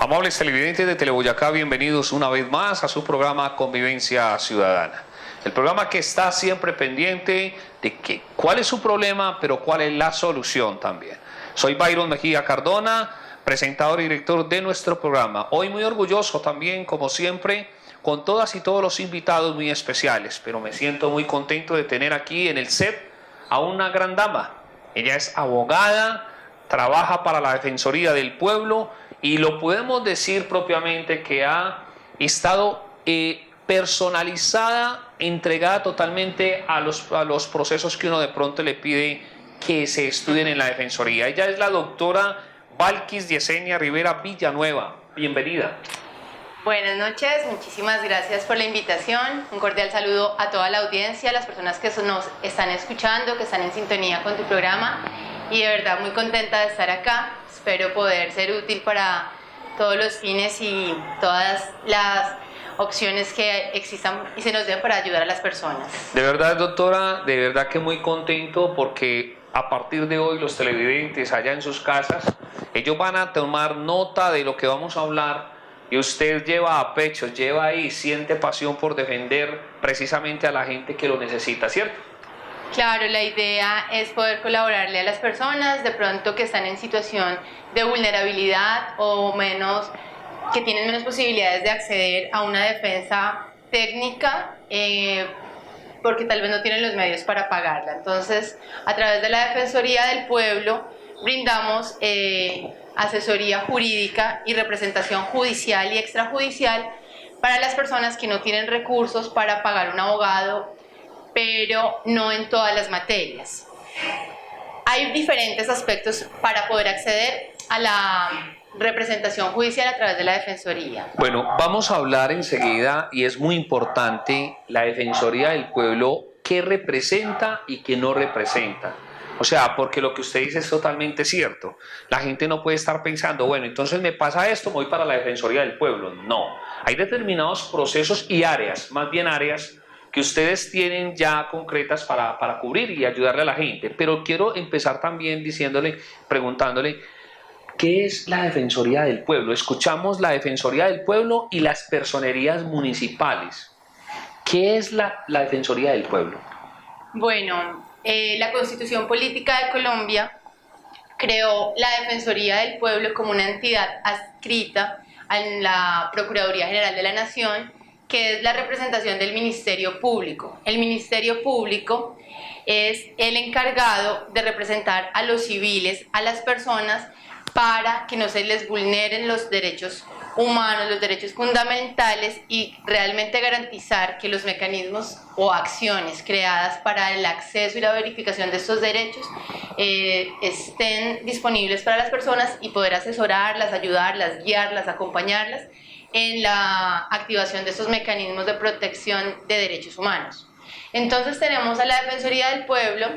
Amables televidentes de Teleboyacá, bienvenidos una vez más a su programa Convivencia Ciudadana. El programa que está siempre pendiente de que cuál es su problema, pero cuál es la solución también. Soy Byron Mejía Cardona, presentador y director de nuestro programa. Hoy muy orgulloso también, como siempre, con todas y todos los invitados muy especiales, pero me siento muy contento de tener aquí en el set a una gran dama. Ella es abogada, trabaja para la Defensoría del Pueblo y lo podemos decir propiamente que ha estado personalizada, entregada totalmente a los procesos que uno de pronto le pide que se estudien en la Defensoría. Ella es la doctora Valquis Yesenia Rivera Villanueva. Bienvenida. Buenas noches, muchísimas gracias por la invitación. Un cordial saludo a toda la audiencia, a las personas que nos están escuchando, que están en sintonía con tu programa. Y de verdad muy contenta de estar acá. Espero poder ser útil para todos los fines y todas las opciones que existan y se nos den para ayudar a las personas. De verdad, doctora, de verdad que muy contento porque a partir de hoy los televidentes allá en sus casas, ellos van a tomar nota de lo que vamos a hablar y usted lleva a pecho, lleva ahí, siente pasión por defender precisamente a la gente que lo necesita, ¿cierto? Claro, la idea es poder colaborarle a las personas de pronto que están en situación de vulnerabilidad o que tienen menos posibilidades de acceder a una defensa técnica porque tal vez no tienen los medios para pagarla. Entonces, a través de la Defensoría del Pueblo brindamos asesoría jurídica y representación judicial y extrajudicial para las personas que no tienen recursos para pagar un abogado, pero no en todas las materias. Hay diferentes aspectos para poder acceder a la representación judicial a través de la Defensoría. Bueno, vamos a hablar enseguida, y es muy importante, la Defensoría del Pueblo, qué representa y qué no representa. O sea, porque lo que usted dice es totalmente cierto. La gente no puede estar pensando, bueno, entonces me pasa esto, me voy para la Defensoría del Pueblo. No, hay determinados procesos y áreas, más bien áreas, que ustedes tienen ya concretas para cubrir y ayudarle a la gente. Pero quiero empezar también preguntándole, ¿qué es la Defensoría del Pueblo? Escuchamos la Defensoría del Pueblo y las personerías municipales. ¿Qué es la Defensoría del Pueblo? Bueno, la Constitución Política de Colombia creó la Defensoría del Pueblo como una entidad adscrita a la Procuraduría General de la Nación, que es la representación del Ministerio Público. El Ministerio Público es el encargado de representar a los civiles, a las personas, para que no se les vulneren los derechos humanos, los derechos fundamentales y realmente garantizar que los mecanismos o acciones creadas para el acceso y la verificación de estos derechos estén disponibles para las personas y poder asesorarlas, ayudarlas, guiarlas, acompañarlas en la activación de estos mecanismos de protección de derechos humanos. Entonces tenemos a la Defensoría del Pueblo,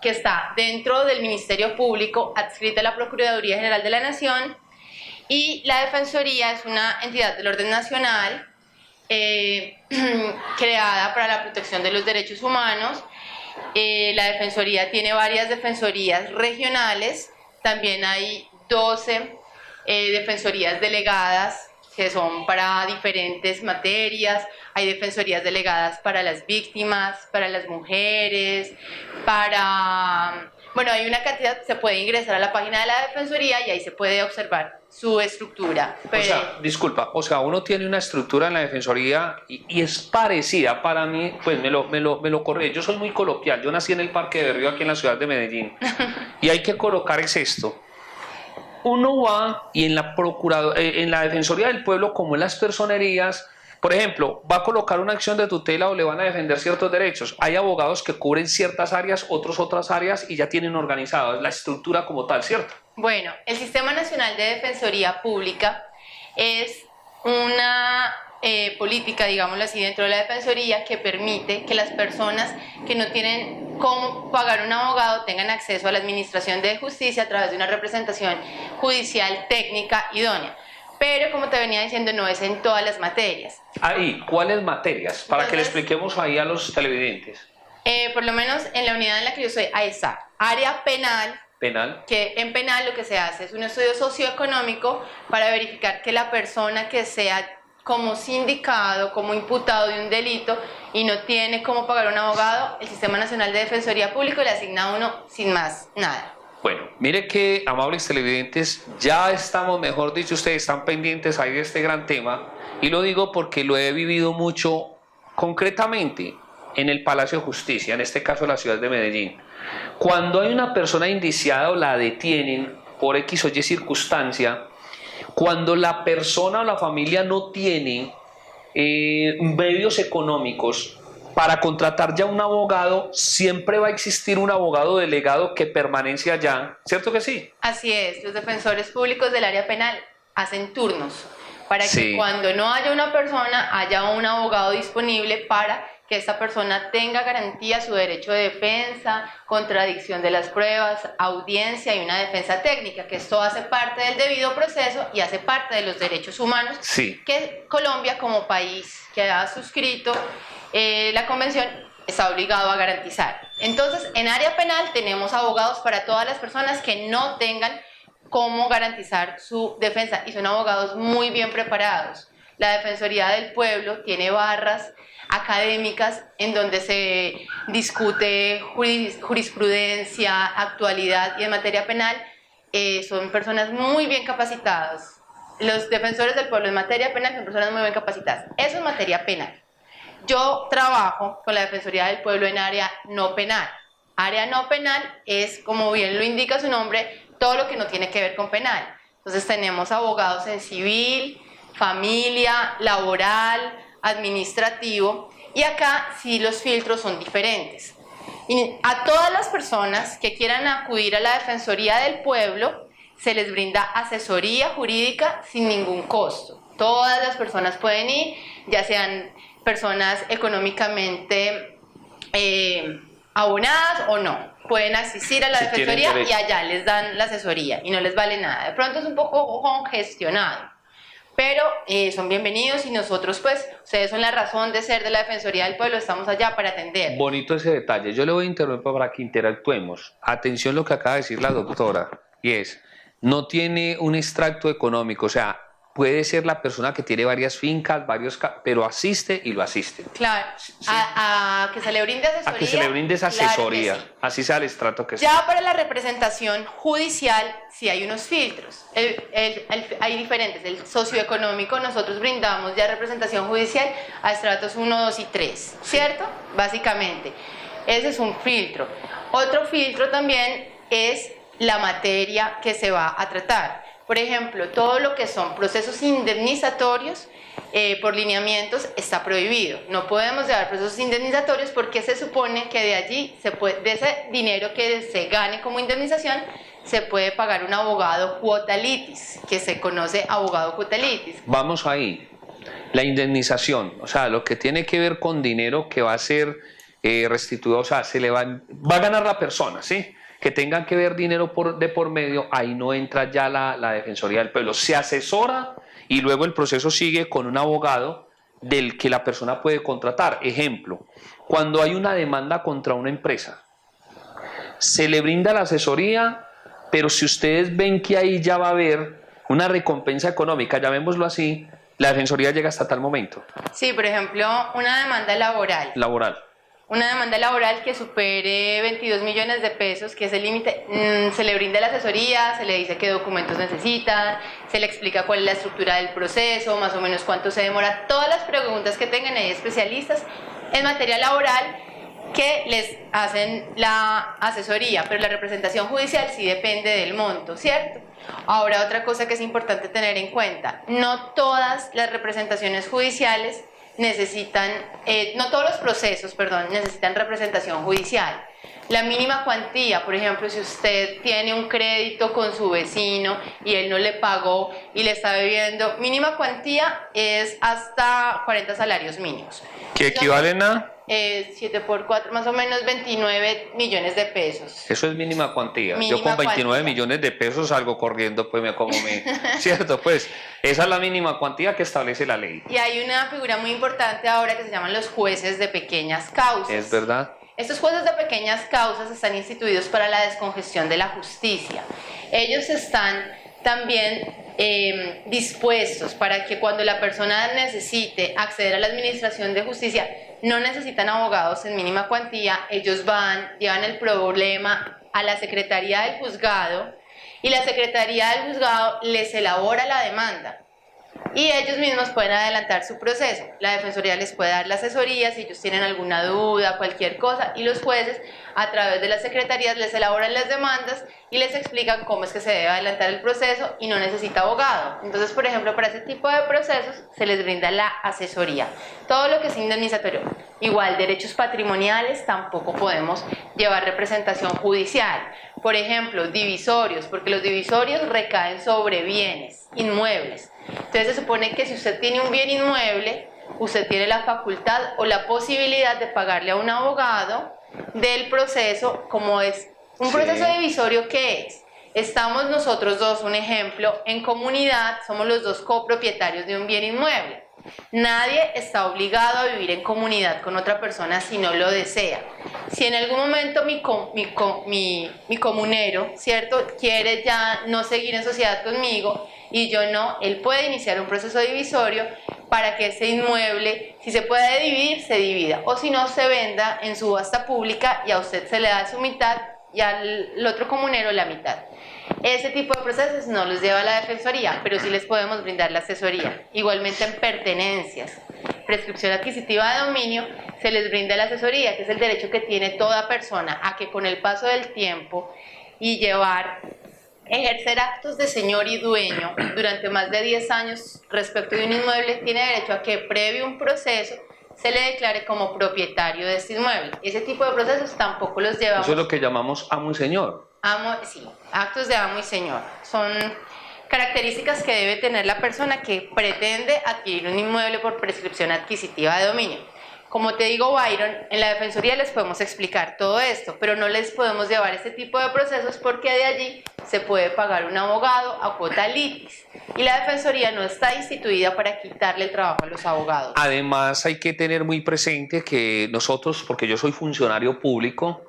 que está dentro del Ministerio Público, adscrita a la Procuraduría General de la Nación, y la Defensoría es una entidad del orden nacional creada para la protección de los derechos humanos. La Defensoría tiene varias defensorías regionales, también hay 12 defensorías delegadas que son para diferentes materias. Hay defensorías delegadas para las víctimas, para las mujeres, bueno, hay una cantidad, se puede ingresar a la página de la Defensoría y ahí se puede observar su estructura. O sea, disculpa, uno tiene una estructura en la Defensoría y es parecida para mí, pues me lo corrige, yo soy muy coloquial, yo nací en el Parque de Río aquí en la ciudad de Medellín y hay que colocar es esto. Uno va y en la Defensoría del Pueblo, como en las personerías, por ejemplo, va a colocar una acción de tutela o le van a defender ciertos derechos. Hay abogados que cubren ciertas áreas, otros otras áreas y ya tienen organizado la estructura como tal, ¿cierto? Bueno, el Sistema Nacional de Defensoría Pública es una política, digámoslo así, dentro de la Defensoría que permite que las personas que no tienen cómo pagar un abogado tengan acceso a la administración de justicia a través de una representación judicial técnica idónea. Pero, como te venía diciendo, no es en todas las materias. Ahí, ¿cuáles materias? Para que le expliquemos ahí a los televidentes. Por lo menos en la unidad en la que yo soy, AESA, Área Penal penal. Que en penal lo que se hace es un estudio socioeconómico para verificar que la persona que sea como sindicado, como imputado de un delito y no tiene cómo pagar un abogado, el Sistema Nacional de Defensoría Pública le asigna a uno sin más nada. Bueno, mire que, amables televidentes, ya estamos, mejor dicho, ustedes están pendientes ahí de este gran tema, y lo digo porque lo he vivido mucho concretamente en el Palacio de Justicia, en este caso la ciudad de Medellín. Cuando hay una persona indiciada o la detienen por X o Y circunstancia, cuando la persona o la familia no tiene medios económicos para contratar ya un abogado, siempre va a existir un abogado delegado que permanece allá, ¿cierto que sí? Así es, los defensores públicos del área penal hacen turnos para que cuando no haya una persona, haya un abogado disponible para que esta persona tenga garantía su derecho de defensa, contradicción de las pruebas, audiencia y una defensa técnica, que esto hace parte del debido proceso y hace parte de los derechos humanos que Colombia como país que ha suscrito la convención está obligado a garantizar. Entonces, en área penal tenemos abogados para todas las personas que no tengan cómo garantizar su defensa y son abogados muy bien preparados. La Defensoría del Pueblo tiene barras académicas en donde se discute jurisprudencia, actualidad y en materia penal son personas muy bien capacitadas. Los defensores del pueblo en materia penal son personas muy bien capacitadas. Eso es materia penal. Yo trabajo con la Defensoría del Pueblo en área no penal. Área no penal es, como bien lo indica su nombre, todo lo que no tiene que ver con penal. Entonces tenemos abogados en civil, familia, laboral, administrativo, y acá sí los filtros son diferentes. Y a todas las personas que quieran acudir a la Defensoría del Pueblo se les brinda asesoría jurídica sin ningún costo. Todas las personas pueden ir, ya sean personas económicamente abonadas o no. Pueden asistir a la Defensoría y allá les dan la asesoría y no les vale nada. De pronto es un poco congestionado, pero son bienvenidos y nosotros pues, ustedes son la razón de ser de la Defensoría del Pueblo, estamos allá para atender. Bonito ese detalle. Yo le voy a interrumpir para que interactuemos. Atención lo que acaba de decir la doctora, y es, no tiene un extracto económico, o sea, puede ser la persona que tiene varias fincas, pero asiste y lo asiste. Claro, sí. A que se le brinde asesoría. A que se le brinde esa asesoría, claro, sí. Así sea el estrato que sea. Ya para la representación judicial sí hay unos filtros, hay diferentes. El socioeconómico, nosotros brindamos ya representación judicial a estratos 1, 2 y 3, ¿cierto? Básicamente, ese es un filtro. Otro filtro también es la materia que se va a tratar. Por ejemplo, todo lo que son procesos indemnizatorios por lineamientos está prohibido. No podemos llevar procesos indemnizatorios porque se supone que de allí, de ese dinero que se gane como indemnización, se puede pagar un abogado cuota litis, que se conoce abogado cuota litis. Vamos ahí. La indemnización, o sea, lo que tiene que ver con dinero que va a ser restituido, o sea, se le va a ganar la persona, ¿sí? Que tengan que ver dinero de por medio, ahí no entra ya la Defensoría del Pueblo. Se asesora y luego el proceso sigue con un abogado del que la persona puede contratar. Ejemplo, cuando hay una demanda contra una empresa, se le brinda la asesoría, pero si ustedes ven que ahí ya va a haber una recompensa económica, llamémoslo así, la Defensoría llega hasta tal momento. Sí, por ejemplo, una demanda laboral. Una demanda laboral que supere 22 millones de pesos, que es el límite, se le brinda la asesoría, se le dice qué documentos necesitan, se le explica cuál es la estructura del proceso, más o menos cuánto se demora, todas las preguntas que tengan, hay especialistas en materia laboral que les hacen la asesoría, pero la representación judicial sí depende del monto, ¿cierto? Ahora, otra cosa que es importante tener en cuenta, no todas las representaciones judiciales necesitan, no todos los procesos, perdón, necesitan representación judicial. La mínima cuantía, por ejemplo, si usted tiene un crédito con su vecino y él no le pagó y le está debiendo, mínima cuantía es hasta 40 salarios mínimos. ¿Qué equivalen a? 7 por 4, más o menos 29 millones de pesos. Eso es mínima cuantía. Yo con 29 millones de pesos salgo corriendo, pues ¿cierto? Pues esa es la mínima cuantía que establece la ley. Y hay una figura muy importante ahora que se llaman los jueces de pequeñas causas. Es verdad. Estos jueces de pequeñas causas están instituidos para la descongestión de la justicia. Ellos están también dispuestos para que cuando la persona necesite acceder a la administración de justicia, no necesitan abogados en mínima cuantía, ellos llevan el problema a la Secretaría del Juzgado y la Secretaría del Juzgado les elabora la demanda y ellos mismos pueden adelantar su proceso. La Defensoría les puede dar la asesoría si ellos tienen alguna duda, cualquier cosa, y los jueces a través de las secretarías les elaboran las demandas y les explican cómo es que se debe adelantar el proceso y no necesita abogado. Entonces, por ejemplo, para ese tipo de procesos se les brinda la asesoría. Todo lo que es indemnizatorio. Igual, derechos patrimoniales tampoco podemos llevar representación judicial. Por ejemplo, divisorios, porque los divisorios recaen sobre bienes inmuebles. Entonces se supone que si usted tiene un bien inmueble, usted tiene la facultad o la posibilidad de pagarle a un abogado del proceso, como es un proceso divisorio. ¿Qué es? Estamos nosotros dos, un ejemplo, en comunidad, somos los dos copropietarios de un bien inmueble. Nadie está obligado a vivir en comunidad con otra persona si no lo desea. Si en algún momento mi comunero, ¿cierto?, quiere ya no seguir en sociedad conmigo y yo no, él puede iniciar un proceso divisorio para que ese inmueble, si se puede dividir, se divida, o si no, se venda en subasta pública y a usted se le da su mitad y al otro comunero la mitad. Ese tipo de procesos no los lleva la Defensoría, pero sí les podemos brindar la asesoría. Igualmente en pertenencias, prescripción adquisitiva de dominio, se les brinda la asesoría, que es el derecho que tiene toda persona a que con el paso del tiempo y ejercer actos de señor y dueño durante más de 10 años respecto de un inmueble, tiene derecho a que previo un proceso se le declare como propietario de este inmueble. Ese tipo de procesos tampoco los llevamos. Eso es lo que llamamos amo y señor. Sí, actos de amo y señor. Son características que debe tener la persona que pretende adquirir un inmueble por prescripción adquisitiva de dominio. Como te digo, Byron, en la Defensoría les podemos explicar todo esto, pero no les podemos llevar este tipo de procesos porque de allí se puede pagar un abogado a cuota litis. Y la Defensoría no está instituida para quitarle el trabajo a los abogados. Además, hay que tener muy presente que nosotros, porque yo soy funcionario público,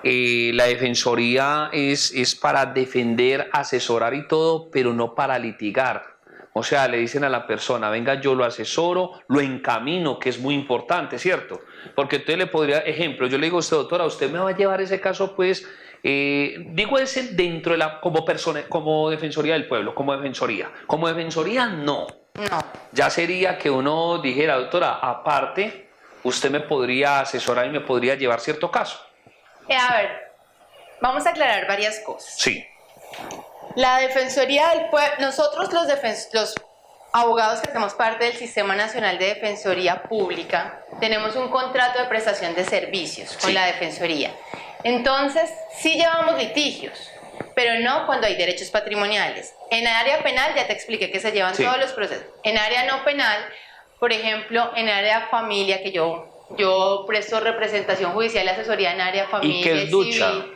la Defensoría es para defender, asesorar y todo, pero no para litigar. O sea, le dicen a la persona, venga, yo lo asesoro, lo encamino, que es muy importante, ¿cierto? Porque entonces le podría, ejemplo, yo le digo a usted, doctora, usted me va a llevar ese caso, pues, digo ese dentro de como persona, como Defensoría del Pueblo, como Defensoría, no. No. Ya sería que uno dijera, doctora, aparte, usted me podría asesorar y me podría llevar cierto caso. A ver, vamos a aclarar varias cosas. Sí. La Defensoría del Pueblo, nosotros los abogados que hacemos parte del Sistema Nacional de Defensoría Pública, tenemos un contrato de prestación de servicios con la Defensoría. Entonces, sí llevamos litigios, pero no cuando hay derechos patrimoniales. En área penal ya te expliqué que se llevan todos los procesos. En área no penal, por ejemplo, en área familia, que yo presto representación judicial y asesoría en área familia. ¿Y qué es ducha? Civil.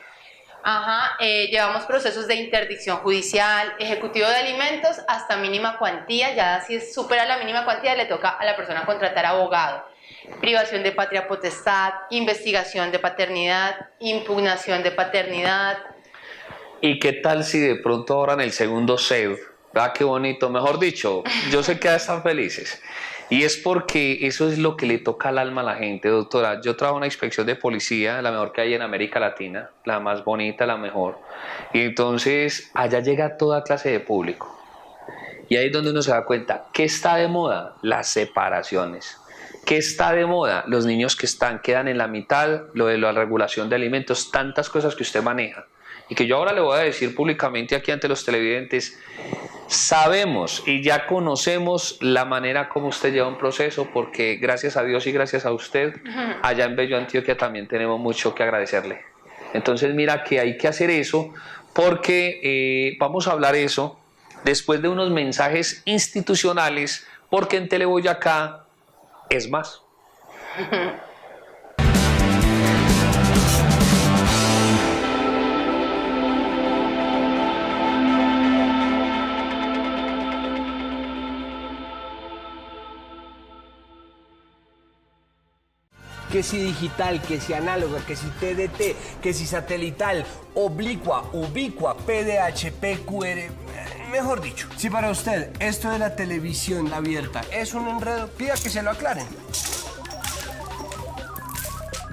Llevamos procesos de interdicción judicial, ejecutivo de alimentos hasta mínima cuantía. Ya si supera la mínima cuantía le toca a la persona contratar abogado. Privación de patria potestad, investigación de paternidad, impugnación de paternidad. ¿Y qué tal si de pronto ahora en el segundo SED, ¿verdad qué bonito? Mejor dicho, yo sé que ya están felices. Y es porque eso es lo que le toca al alma a la gente, doctora. Yo trabajo en una inspección de policía, la mejor que hay en América Latina, la más bonita, la mejor. Y entonces allá llega toda clase de público. Y ahí es donde uno se da cuenta, ¿qué está de moda? Las separaciones. ¿Qué está de moda? Los niños que quedan en la mitad, lo de la regulación de alimentos, tantas cosas que usted maneja. Y que yo ahora le voy a decir públicamente aquí ante los televidentes, sabemos y ya conocemos la manera como usted lleva un proceso, porque gracias a Dios y gracias a usted, allá en Bello Antioquia también tenemos mucho que agradecerle. Entonces mira que hay que hacer eso, porque vamos a hablar eso después de unos mensajes institucionales, porque en Teleboyacá es más. que si digital, que si análoga, que si TDT, que si satelital, oblicua, ubicua, PDH, PQR, mejor dicho. Si para usted esto de la televisión abierta es un enredo, pida que se lo aclaren.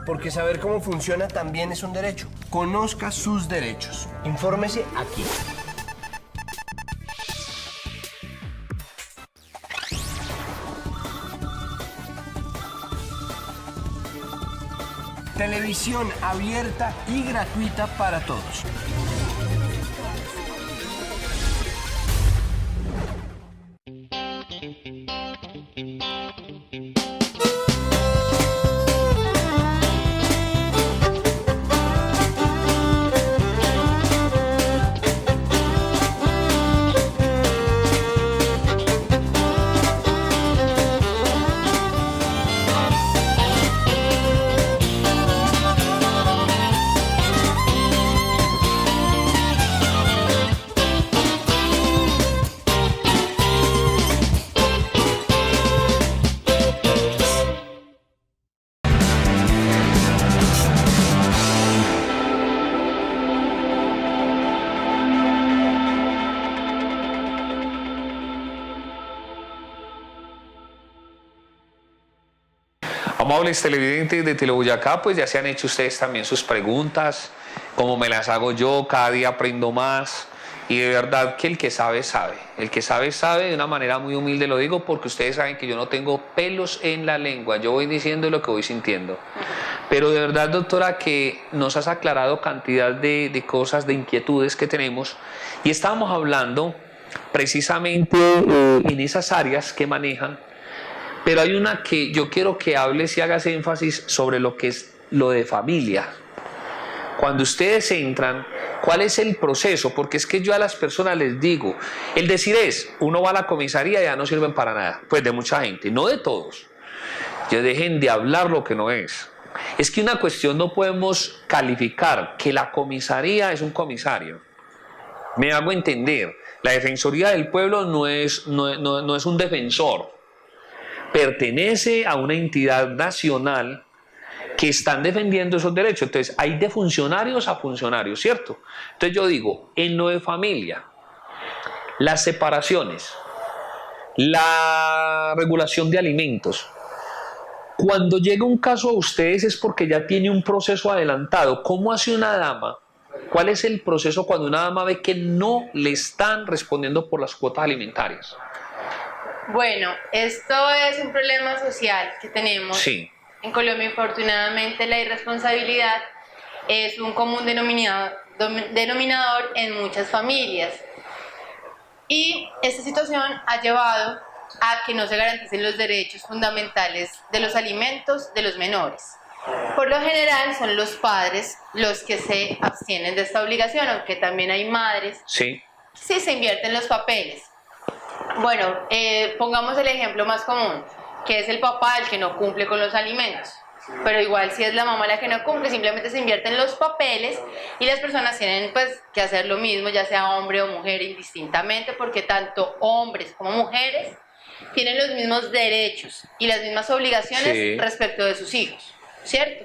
Porque saber cómo funciona también es un derecho. Conozca sus derechos. Infórmese aquí. Televisión abierta y gratuita para todos. Amables televidentes de Teleboyacá, pues ya se han hecho ustedes también sus preguntas, como me las hago yo, cada día aprendo más y de verdad que el que sabe, sabe. El que sabe, sabe, de una manera muy humilde lo digo porque ustedes saben que yo no tengo pelos en la lengua, yo voy diciendo lo que voy sintiendo. Pero de verdad, doctora, que nos has aclarado cantidad de cosas, de inquietudes que tenemos y estábamos hablando precisamente en esas áreas que manejan. Pero hay una que yo quiero que hables y hagas énfasis sobre lo que es lo de familia. Cuando ustedes entran, ¿cuál es el proceso? Porque es que yo a las personas les digo, el decir es, uno va a la comisaría y ya no sirven para nada, pues de mucha gente, no de todos. Ya dejen de hablar lo que no es. Es que una cuestión no podemos calificar que la comisaría es un comisario. Me hago entender, la Defensoría del Pueblo no es un defensor. Pertenece a una entidad nacional que están defendiendo esos derechos. Entonces, hay de funcionarios a funcionarios, ¿cierto? Entonces yo digo, en lo de familia, las separaciones, la regulación de alimentos, cuando llega un caso a ustedes es porque ya tiene un proceso adelantado. ¿Cómo hace una dama? ¿Cuál es el proceso cuando una dama ve que no le están respondiendo por las cuotas alimentarias? Bueno, esto es un problema social que tenemos. Sí. En Colombia, infortunadamente, la irresponsabilidad es un común denominador en muchas familias. Y esta situación ha llevado a que no se garanticen los derechos fundamentales de los alimentos de los menores. Por lo general son los padres los que se abstienen de esta obligación, aunque también hay madres. Sí. Sí se invierten los papeles. Bueno, pongamos el ejemplo más común, que es el papá el que no cumple con los alimentos. Pero igual si es la mamá la que no cumple, simplemente se invierten los papeles y las personas tienen pues que hacer lo mismo, ya sea hombre o mujer indistintamente, porque tanto hombres como mujeres tienen los mismos derechos y las mismas obligaciones respecto de sus hijos, ¿cierto?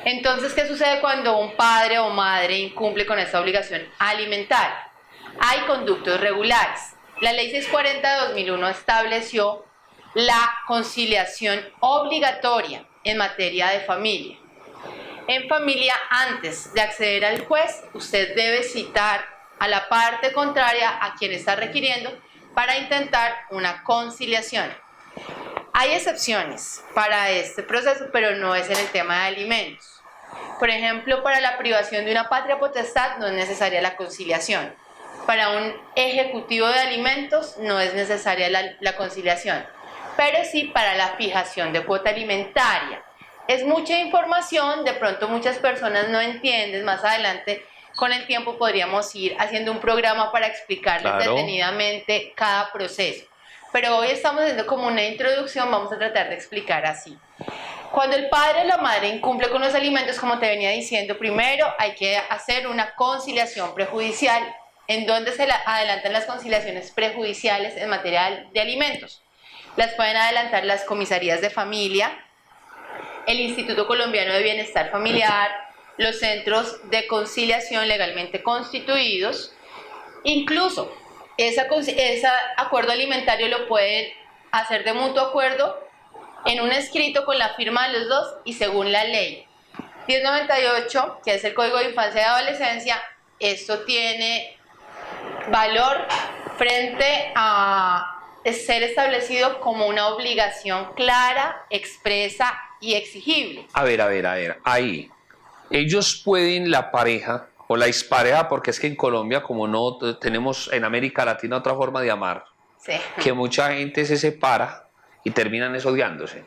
Entonces, ¿qué sucede cuando un padre o madre incumple con esta obligación alimentaria? Hay conductos regulares. La Ley 640 de 2001 estableció la conciliación obligatoria en materia de familia. En familia, antes de acceder al juez, usted debe citar a la parte contraria a quien está requiriendo para intentar una conciliación. Hay excepciones para este proceso, pero no es en el tema de alimentos. Por ejemplo, para la privación de una patria potestad no es necesaria la conciliación. Para un ejecutivo de alimentos no es necesaria la conciliación, pero sí para la fijación de cuota alimentaria. Es mucha información, de pronto muchas personas no entienden, más adelante con el tiempo podríamos ir haciendo un programa para explicarles detenidamente cada proceso. Pero hoy estamos haciendo como una introducción, vamos a tratar de explicar así. Cuando el padre o la madre incumple con los alimentos, como te venía diciendo, primero hay que hacer una conciliación prejudicial, en donde se adelantan las conciliaciones prejudiciales en materia de alimentos. Las pueden adelantar las comisarías de familia, el Instituto Colombiano de Bienestar Familiar, los centros de conciliación legalmente constituidos. Incluso ese acuerdo alimentario lo pueden hacer de mutuo acuerdo en un escrito con la firma de los dos y según la ley 1098, que es el Código de Infancia y Adolescencia, esto tiene valor frente a ser establecido como una obligación clara, expresa y exigible. A ver, ahí. Ellos pueden, la pareja o la expareja, porque es que en Colombia, como no tenemos en América Latina otra forma de amar, Sí. que mucha gente se separa y terminan es odiándose,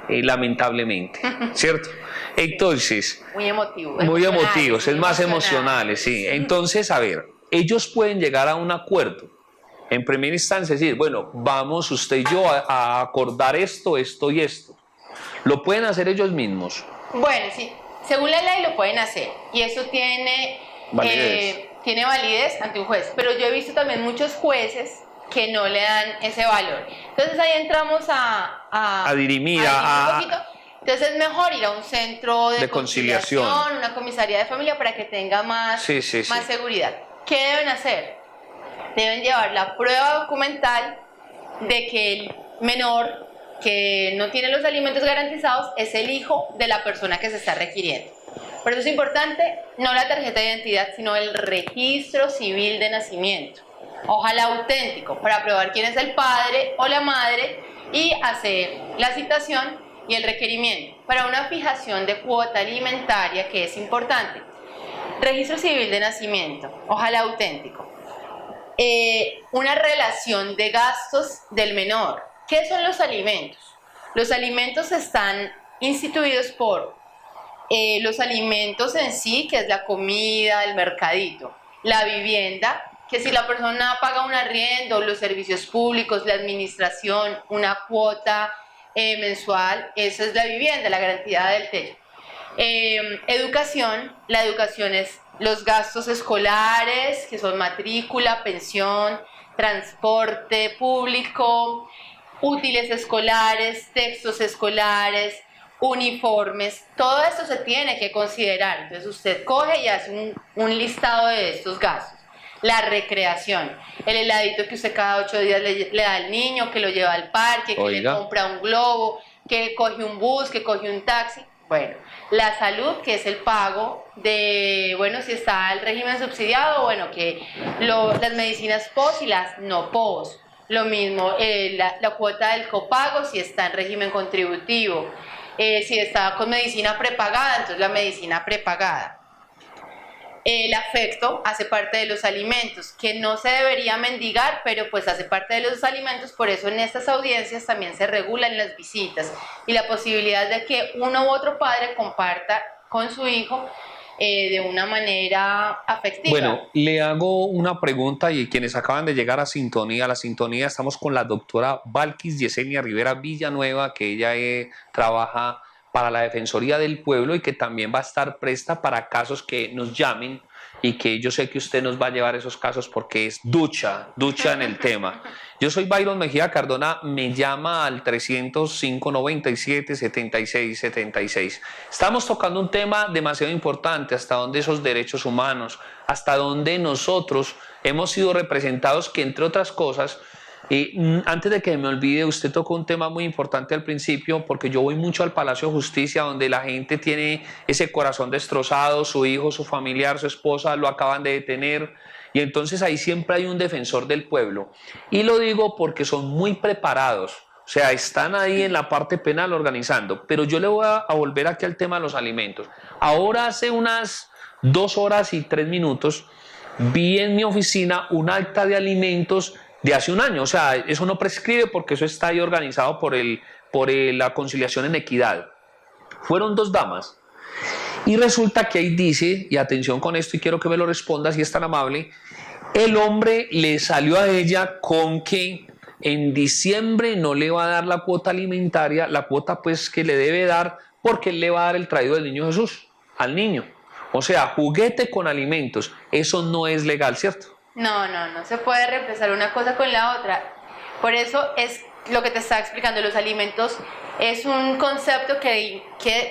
lamentablemente, ¿cierto? Entonces, Muy emotivo. muy emotivos, muy es más emocionales. emocionales, sí. Entonces, a ver, ellos pueden llegar a un acuerdo. En primera instancia, decir, bueno, vamos usted y yo a acordar esto, esto y esto. Lo pueden hacer ellos mismos. Bueno, sí, según la ley lo pueden hacer y eso Validez. tiene validez ante un juez, pero yo he visto también muchos jueces que no le dan ese valor. Entonces ahí entramos a dirimir, un poquito. Entonces es mejor ir a un centro de conciliación, una comisaría de familia para que tenga más seguridad. ¿Qué deben hacer? Deben llevar la prueba documental de que el menor que no tiene los alimentos garantizados es el hijo de la persona que se está requiriendo. Por eso es importante no la tarjeta de identidad, sino el registro civil de nacimiento. Ojalá auténtico, para probar quién es el padre o la madre y hacer la citación y el requerimiento para una fijación de cuota alimentaria, que es importante. Registro civil de nacimiento, ojalá auténtico. Una relación de gastos del menor. ¿Qué son los alimentos? Los alimentos están instituidos por los alimentos en sí, que es la comida, el mercadito, la vivienda, que si la persona paga un arriendo, los servicios públicos, la administración, una cuota mensual, esa es la vivienda, la garantía del techo. Educación, la educación es los gastos escolares, que son matrícula, pensión, transporte público, útiles escolares, textos escolares, uniformes, todo esto se tiene que considerar. Entonces usted coge y hace un listado de estos gastos. La recreación, el heladito que usted cada 8 días le da al niño, que lo lleva al parque, que le compra un globo, que coge un bus, que coge un taxi. Bueno, la salud, que es el pago de, bueno, si está el régimen subsidiado, bueno, que las medicinas POS y las no POS. Lo mismo, la cuota del copago, si está en régimen contributivo. Si está con medicina prepagada, entonces la medicina prepagada. El afecto hace parte de los alimentos, que no se debería mendigar, pero pues hace parte de los alimentos, por eso en estas audiencias también se regulan las visitas y la posibilidad de que uno u otro padre comparta con su hijo de una manera afectiva. Bueno, le hago una pregunta y quienes acaban de llegar a la sintonía, estamos con la doctora Valkis Yesenia Rivera Villanueva, que ella trabaja para la Defensoría del Pueblo y que también va a estar presta para casos que nos llamen y que yo sé que usted nos va a llevar esos casos porque es ducha en el tema. Yo soy Byron Mejía Cardona, me llama al 305-97-76-76. Estamos tocando un tema demasiado importante, hasta dónde esos derechos humanos, hasta dónde nosotros hemos sido representados, que entre otras cosas, antes de que me olvide, usted tocó un tema muy importante al principio, porque yo voy mucho al Palacio de Justicia, donde la gente tiene ese corazón destrozado, su hijo, su familiar, su esposa lo acaban de detener, y entonces ahí siempre hay un defensor del pueblo. Y lo digo porque son muy preparados, o sea, están ahí en la parte penal organizando. Pero yo le voy a volver aquí al tema de los alimentos. Ahora, hace unas 2 horas y 3 minutos, vi en mi oficina un acta de alimentos de hace un año. O sea, eso no prescribe porque eso está ahí organizado por la conciliación en equidad. Fueron 2 damas. Y resulta que ahí dice, y atención con esto y quiero que me lo responda si es tan amable, el hombre le salió a ella con que en diciembre no le va a dar la cuota alimentaria, la cuota pues que le debe dar, porque él le va a dar el traído del niño Jesús al niño. O sea, juguete con alimentos, eso no es legal, ¿cierto? No se puede reemplazar una cosa con la otra. Por eso es lo que te estaba explicando, los alimentos es un concepto que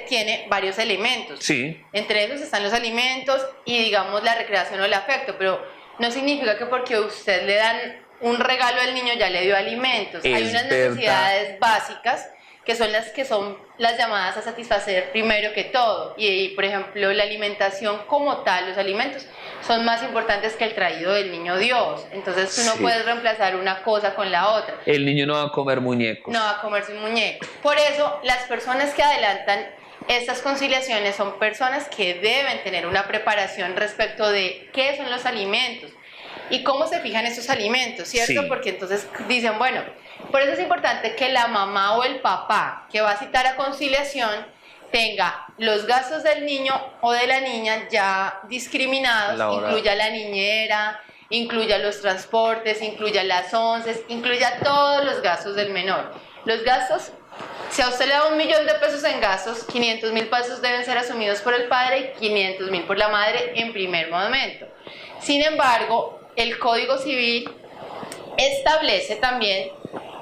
tiene varios elementos. Sí. Entre esos están los alimentos y, digamos, la recreación o el afecto, pero no significa que porque usted le dan un regalo al niño ya le dio alimentos. Hay unas necesidades básicas que son las llamadas a satisfacer primero que todo. Y, por ejemplo, la alimentación como tal, los alimentos, son más importantes que el traído del niño Dios. Entonces tú no puedes reemplazar una cosa con la otra. El niño no va a comer muñecos. No va a comerse un muñeco. Por eso, las personas que adelantan estas conciliaciones son personas que deben tener una preparación respecto de qué son los alimentos y cómo se fijan esos alimentos, ¿cierto? Sí. Porque entonces dicen, bueno, por eso es importante que la mamá o el papá que va a citar a conciliación tenga los gastos del niño o de la niña ya discriminados, incluya la niñera, incluya los transportes, incluya las onces, incluya todos los gastos del menor. Los gastos, si a usted le da 1.000.000 de pesos en gastos, 500.000 pesos deben ser asumidos por el padre y 500.000 por la madre en primer momento. Sin embargo, el Código Civil establece también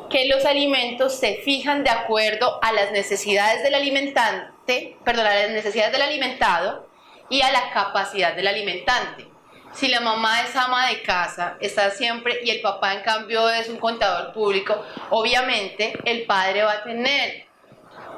que los alimentos se fijan de acuerdo a las necesidades del a las necesidades del alimentado y a la capacidad del alimentante. Si la mamá es ama de casa, está siempre, y el papá en cambio es un contador público, obviamente el padre va a tener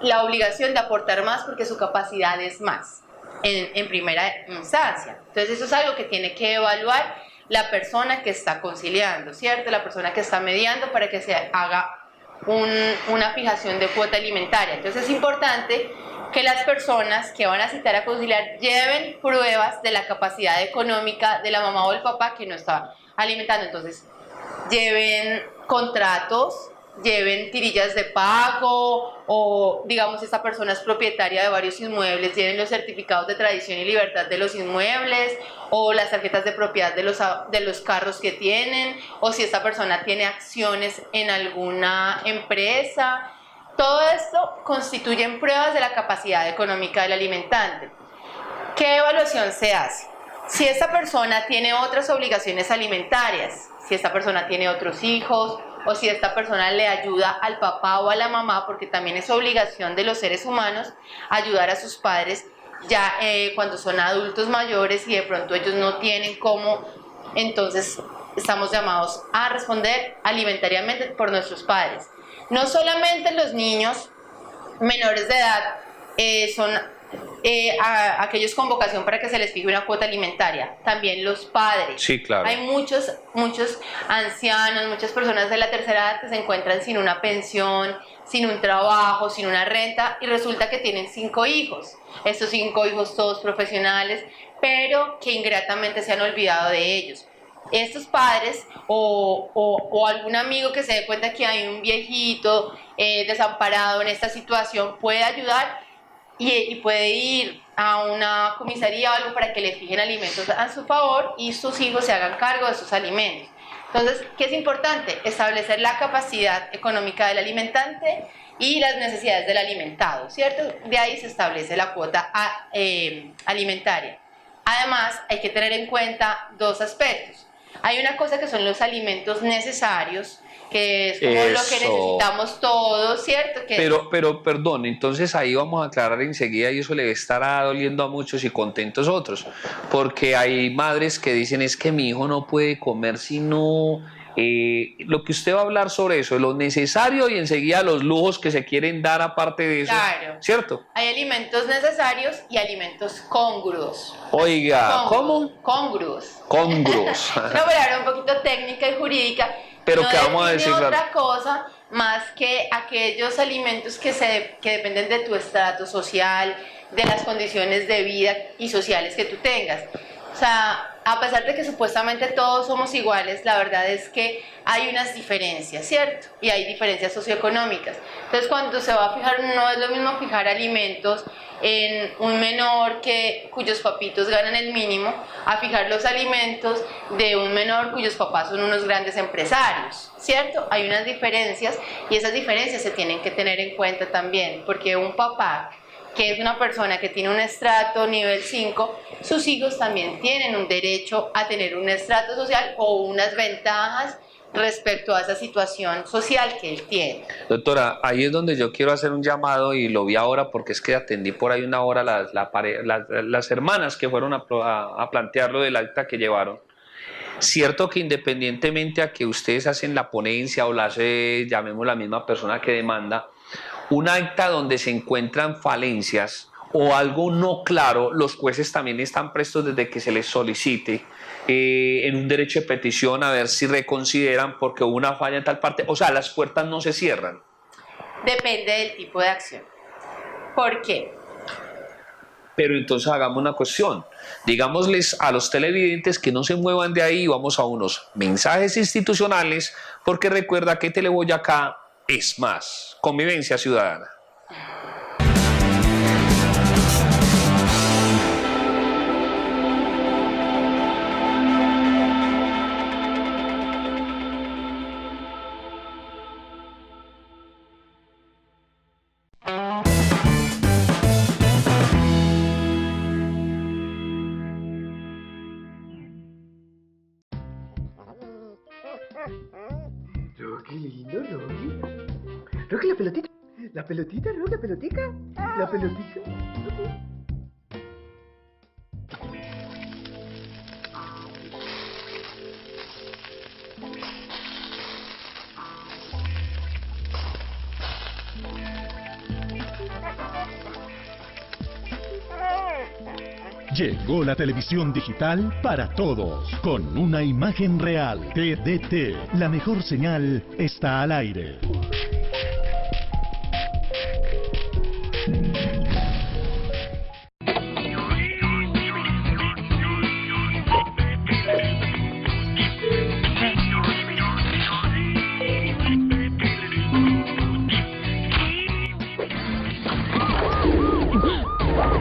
la obligación de aportar más porque su capacidad es más en primera instancia. Entonces eso es algo que tiene que evaluar la persona que está conciliando, ¿cierto? La persona que está mediando para que se haga una fijación de cuota alimentaria. Entonces es importante que las personas que van a citar a conciliar lleven pruebas de la capacidad económica de la mamá o el papá que no está alimentando. Entonces lleven contratos, lleven tirillas de pago, o digamos esta persona es propietaria de varios inmuebles, lleven los certificados de tradición y libertad de los inmuebles o las tarjetas de propiedad de los carros que tienen, o si esta persona tiene acciones en alguna empresa. Todo esto constituyen pruebas de la capacidad económica del alimentante. ¿Qué evaluación se hace? Si esta persona tiene otras obligaciones alimentarias, si esta persona tiene otros hijos, o si esta persona le ayuda al papá o a la mamá, porque también es obligación de los seres humanos ayudar a sus padres ya cuando son adultos mayores y de pronto ellos no tienen cómo, entonces estamos llamados a responder alimentariamente por nuestros padres. No solamente los niños menores de edad son aquellos con vocación para que se les fije una cuota alimentaria, también los padres. Sí, claro. Hay muchos ancianos, muchas personas de la tercera edad que se encuentran sin una pensión, sin un trabajo, sin una renta, y resulta que tienen 5 hijos. Estos 5 hijos todos profesionales, pero que ingratamente se han olvidado de ellos. Estos padres o algún amigo que se dé cuenta que hay un viejito desamparado en esta situación puede ayudar y puede ir a una comisaría o algo para que le fijen alimentos a su favor y sus hijos se hagan cargo de sus alimentos. Entonces, ¿qué es importante? Establecer la capacidad económica del alimentante y las necesidades del alimentado, ¿cierto? De ahí se establece la cuota alimentaria. Además, hay que tener en cuenta 2 aspectos. Hay una cosa que son los alimentos necesarios, que es como lo que necesitamos todos, ¿cierto? Pero perdón, entonces ahí vamos a aclarar enseguida, y eso le estará doliendo a muchos y contentos otros, porque hay madres que dicen es que mi hijo no puede comer sino lo que usted va a hablar sobre eso, lo necesario y enseguida los lujos que se quieren dar aparte de eso, claro, ¿cierto? Hay alimentos necesarios y alimentos congruos. Oiga, ¿cómo? Congruos. Congruos. Una palabra un poquito técnica y jurídica. Pero no ¿qué vamos a decir? Otra cosa más que aquellos alimentos que dependen de tu estrato social, de las condiciones de vida y sociales que tú tengas. O sea, a pesar de que supuestamente todos somos iguales, la verdad es que hay unas diferencias, ¿cierto? Y hay diferencias socioeconómicas. Entonces, cuando se va a fijar, no es lo mismo fijar alimentos en un menor cuyos papitos ganan el mínimo, a fijar los alimentos de un menor cuyos papás son unos grandes empresarios, ¿cierto? Hay unas diferencias y esas diferencias se tienen que tener en cuenta también, porque un papá que es una persona que tiene un estrato nivel 5, sus hijos también tienen un derecho a tener un estrato social o unas ventajas respecto a esa situación social que él tiene. Doctora, ahí es donde yo quiero hacer un llamado y lo vi ahora porque es que atendí por ahí una hora las hermanas que fueron a plantear lo del acta que llevaron. Cierto que independientemente a que ustedes hacen la ponencia o la hace, llamemos la misma persona que demanda, un acta donde se encuentran falencias o algo no claro, los jueces también están prestos desde que se les solicite en un derecho de petición a ver si reconsideran porque hubo una falla en tal parte. O sea, las puertas no se cierran. Depende del tipo de acción. ¿Por qué? Pero entonces hagamos una cuestión. Digámosles a los televidentes que no se muevan de ahí y vamos a unos mensajes institucionales porque recuerda que Teleboyacá es más convivencia ciudadana. Rocky, lindo, Rocky. Rocky, la pelotita. La pelotita, Rocky, la pelotica. La pelotita. Llegó la televisión digital para todos, con una imagen real. TDT, la mejor señal está al aire.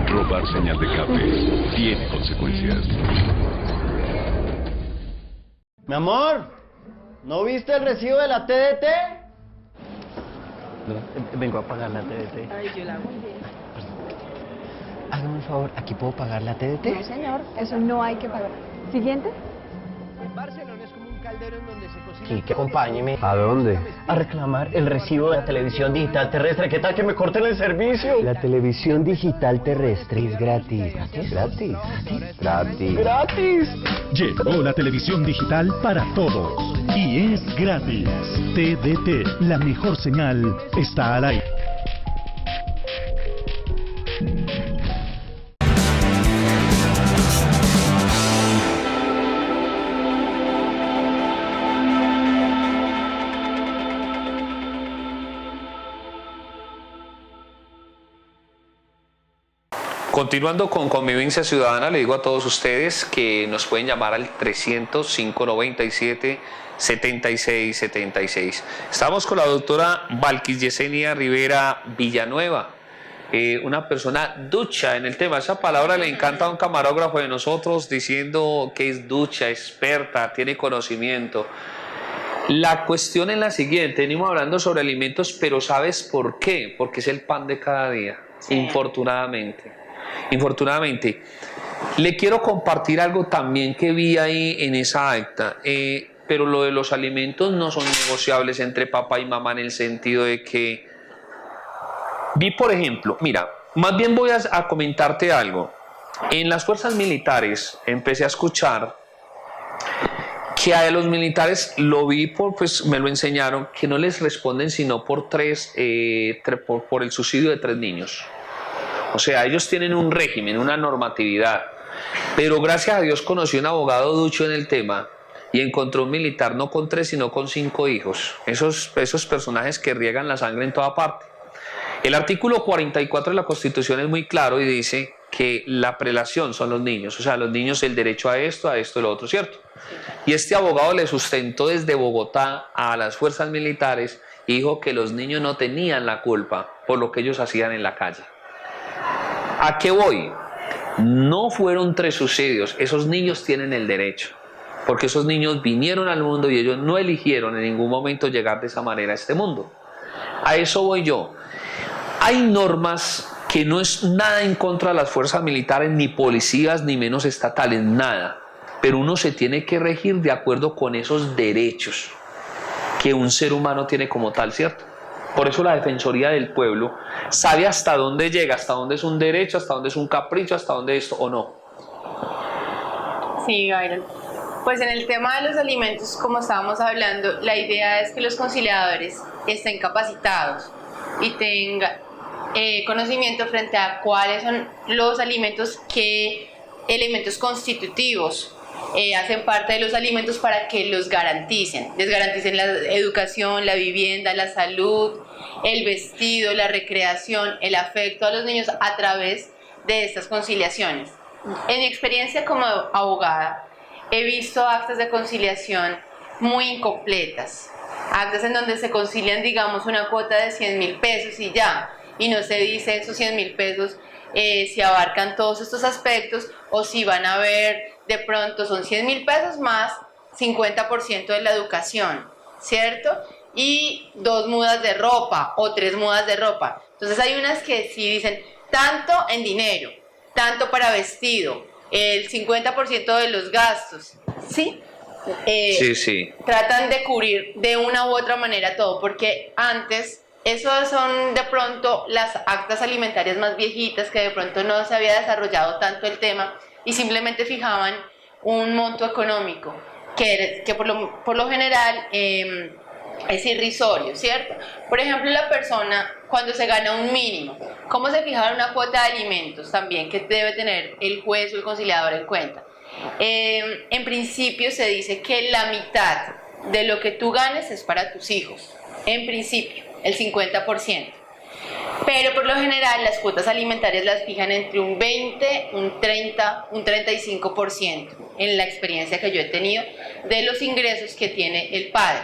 Robar señal de cable tiene consecuencias. Mi amor, ¿no viste el recibo de la TDT? No, vengo a pagar la TDT. Ay, yo la hago bien. Hágame un favor, ¿aquí puedo pagar la TDT? No, señor, eso no hay que pagar. Siguiente. Barcelona es como un caldero en donde se cocina. Sí, que acompáñeme. ¿A dónde? A reclamar el recibo de la televisión digital terrestre. ¿Qué tal que me corten el servicio? La televisión digital terrestre es gratis. ¿Gratis? Gratis. ¡Gratis! Llegó la televisión digital para todos y es gratis. TDT, la mejor señal está al aire. Continuando con Convivencia Ciudadana, le digo a todos ustedes que nos pueden llamar al 300-597-7676. Estamos con la doctora Valquis Yesenia Rivera Villanueva, una persona ducha en el tema. Esa palabra le encanta a un camarógrafo de nosotros diciendo que es ducha, experta, tiene conocimiento. La cuestión es la siguiente, venimos hablando sobre alimentos, pero ¿sabes por qué? Porque es el pan de cada día, sí. Infortunadamente. Le quiero compartir algo también que vi ahí en esa acta, pero lo de los alimentos no son negociables entre papá y mamá en el sentido de que vi, por ejemplo, mira, más bien voy a comentarte algo. En las fuerzas militares empecé a escuchar que a los militares lo vi pues me lo enseñaron, que no les responden sino por por el subsidio de 3 niños. O sea, ellos tienen un régimen, una normatividad, pero gracias a Dios conocí un abogado ducho en el tema y encontró un militar no con 3 sino con 5 hijos, esos personajes que riegan la sangre en toda parte. El artículo 44 de la Constitución es muy claro y dice que la prelación son los niños, o sea, los niños el derecho a esto, y lo otro, ¿cierto? Y este abogado le sustentó desde Bogotá a las fuerzas militares y dijo que los niños no tenían la culpa por lo que ellos hacían en la calle. ¿A qué voy? No fueron 3 subsidios, esos niños tienen el derecho, porque esos niños vinieron al mundo y ellos no eligieron en ningún momento llegar de esa manera a este mundo. A eso voy yo. Hay normas que no es nada en contra de las fuerzas militares, ni policías, ni menos estatales, nada, pero uno se tiene que regir de acuerdo con esos derechos. que un ser humano tiene como tal, ¿cierto? Por eso la Defensoría del Pueblo sabe hasta dónde llega, hasta dónde es un derecho, hasta dónde es un capricho, hasta dónde esto o no. Sí, Byron. Pues en el tema de los alimentos, como estábamos hablando, la idea es que los conciliadores estén capacitados y tengan conocimiento frente a cuáles son los alimentos, qué elementos constitutivos hacen parte de los alimentos para que los garanticen. Les garanticen la educación, la vivienda, la salud, el vestido, la recreación, el afecto a los niños a través de estas conciliaciones. En mi experiencia como abogada, he visto actas de conciliación muy incompletas, actas en donde se concilian, digamos, una cuota de 100.000 pesos y ya, y no se dice esos 100.000 pesos si abarcan todos estos aspectos o si van a ver, de pronto son 100.000 pesos más 50% de la educación, ¿cierto? Y 2 mudas de ropa o 3 mudas de ropa. Entonces hay unas que sí dicen tanto en dinero, tanto para vestido, el 50% de los gastos, ¿sí? Sí. Tratan de cubrir de una u otra manera todo, porque antes, esos son de pronto las actas alimentarias más viejitas, que de pronto no se había desarrollado tanto el tema y simplemente fijaban un monto económico que por lo general es irrisorio, ¿cierto? Por ejemplo, la persona cuando se gana un mínimo, ¿cómo se fija una cuota de alimentos también que debe tener el juez o el conciliador en cuenta? En principio se dice que la mitad de lo que tú ganes es para tus hijos, en principio, el 50%. Pero por lo general las cuotas alimentarias las fijan entre un 20, un 30, un 35%, en la experiencia que yo he tenido de los ingresos que tiene el padre.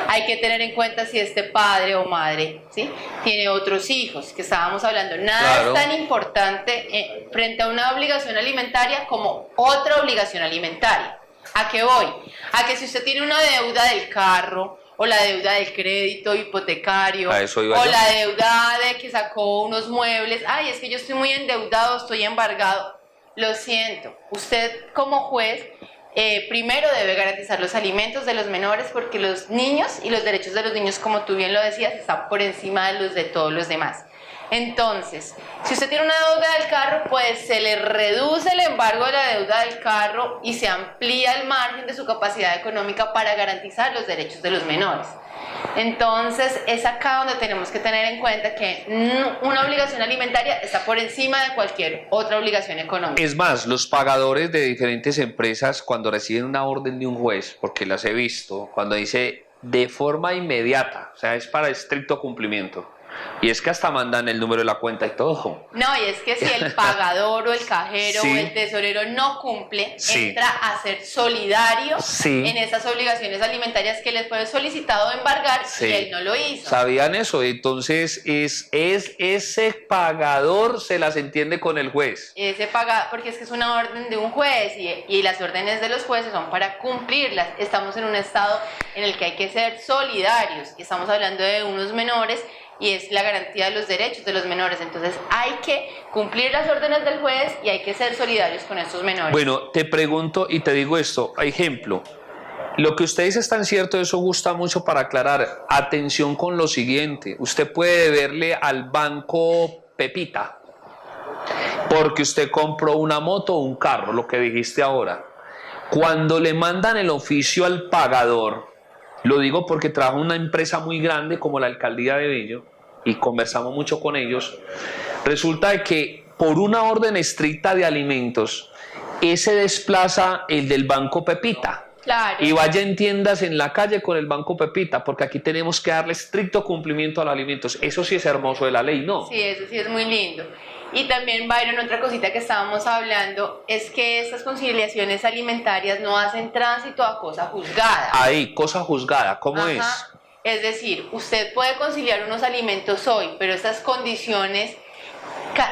Hay que tener en cuenta si este padre o madre, ¿sí?, tiene otros hijos, que estábamos hablando. Nada es tan importante frente a una obligación alimentaria como otra obligación alimentaria. ¿A qué voy? A que si usted tiene una deuda del carro, o la deuda del crédito hipotecario, o la deuda de que sacó unos muebles, ay, es que yo estoy muy endeudado, estoy embargado. Lo siento, usted como juez primero debe garantizar los alimentos de los menores, porque los niños y los derechos de los niños, como tú bien lo decías, están por encima de los de todos los demás. Entonces, si usted tiene una deuda del carro, pues se le reduce el embargo de la deuda del carro y se amplía el margen de su capacidad económica para garantizar los derechos de los menores. Entonces, es acá donde tenemos que tener en cuenta que una obligación alimentaria está por encima de cualquier otra obligación económica. Es más, los pagadores de diferentes empresas, cuando reciben una orden de un juez, porque las he visto, cuando dice de forma inmediata, o sea, es para estricto cumplimiento. Y es que hasta mandan el número de la cuenta y todo. No, y es que si el pagador o el cajero o el tesorero no cumple, entra a ser solidario en esas obligaciones alimentarias que les fue solicitado embargar y él no lo hizo. ¿Sabían eso? Entonces es ese pagador se las entiende con el juez. Ese pagador, porque es que es una orden de un juez y las órdenes de los jueces son para cumplirlas. Estamos en un estado en el que hay que ser solidarios. Estamos hablando de unos menores y es la garantía de los derechos de los menores. Entonces hay que cumplir las órdenes del juez y hay que ser solidarios con estos menores. Bueno, te pregunto y te digo esto, ejemplo, lo que usted dice es tan cierto, eso gusta mucho para aclarar. Atención con lo siguiente, usted puede deberle al banco Pepita porque usted compró una moto o un carro, lo que dijiste ahora. Cuando le mandan el oficio al pagador, lo digo porque trabajo en una empresa muy grande como la Alcaldía de Bello y conversamos mucho con ellos. Resulta de que por una orden estricta de alimentos, ese desplaza el del Banco Pepita. Claro. Y vaya en tiendas en la calle con el Banco Pepita, porque aquí tenemos que darle estricto cumplimiento a los alimentos. Eso sí es hermoso de la ley, ¿no? Sí, eso sí es muy lindo. Y también, Byron, otra cosita que estábamos hablando es que estas conciliaciones alimentarias no hacen tránsito a cosa juzgada. Ahí, cosa juzgada, ¿cómo es? Es decir, usted puede conciliar unos alimentos hoy, pero esas condiciones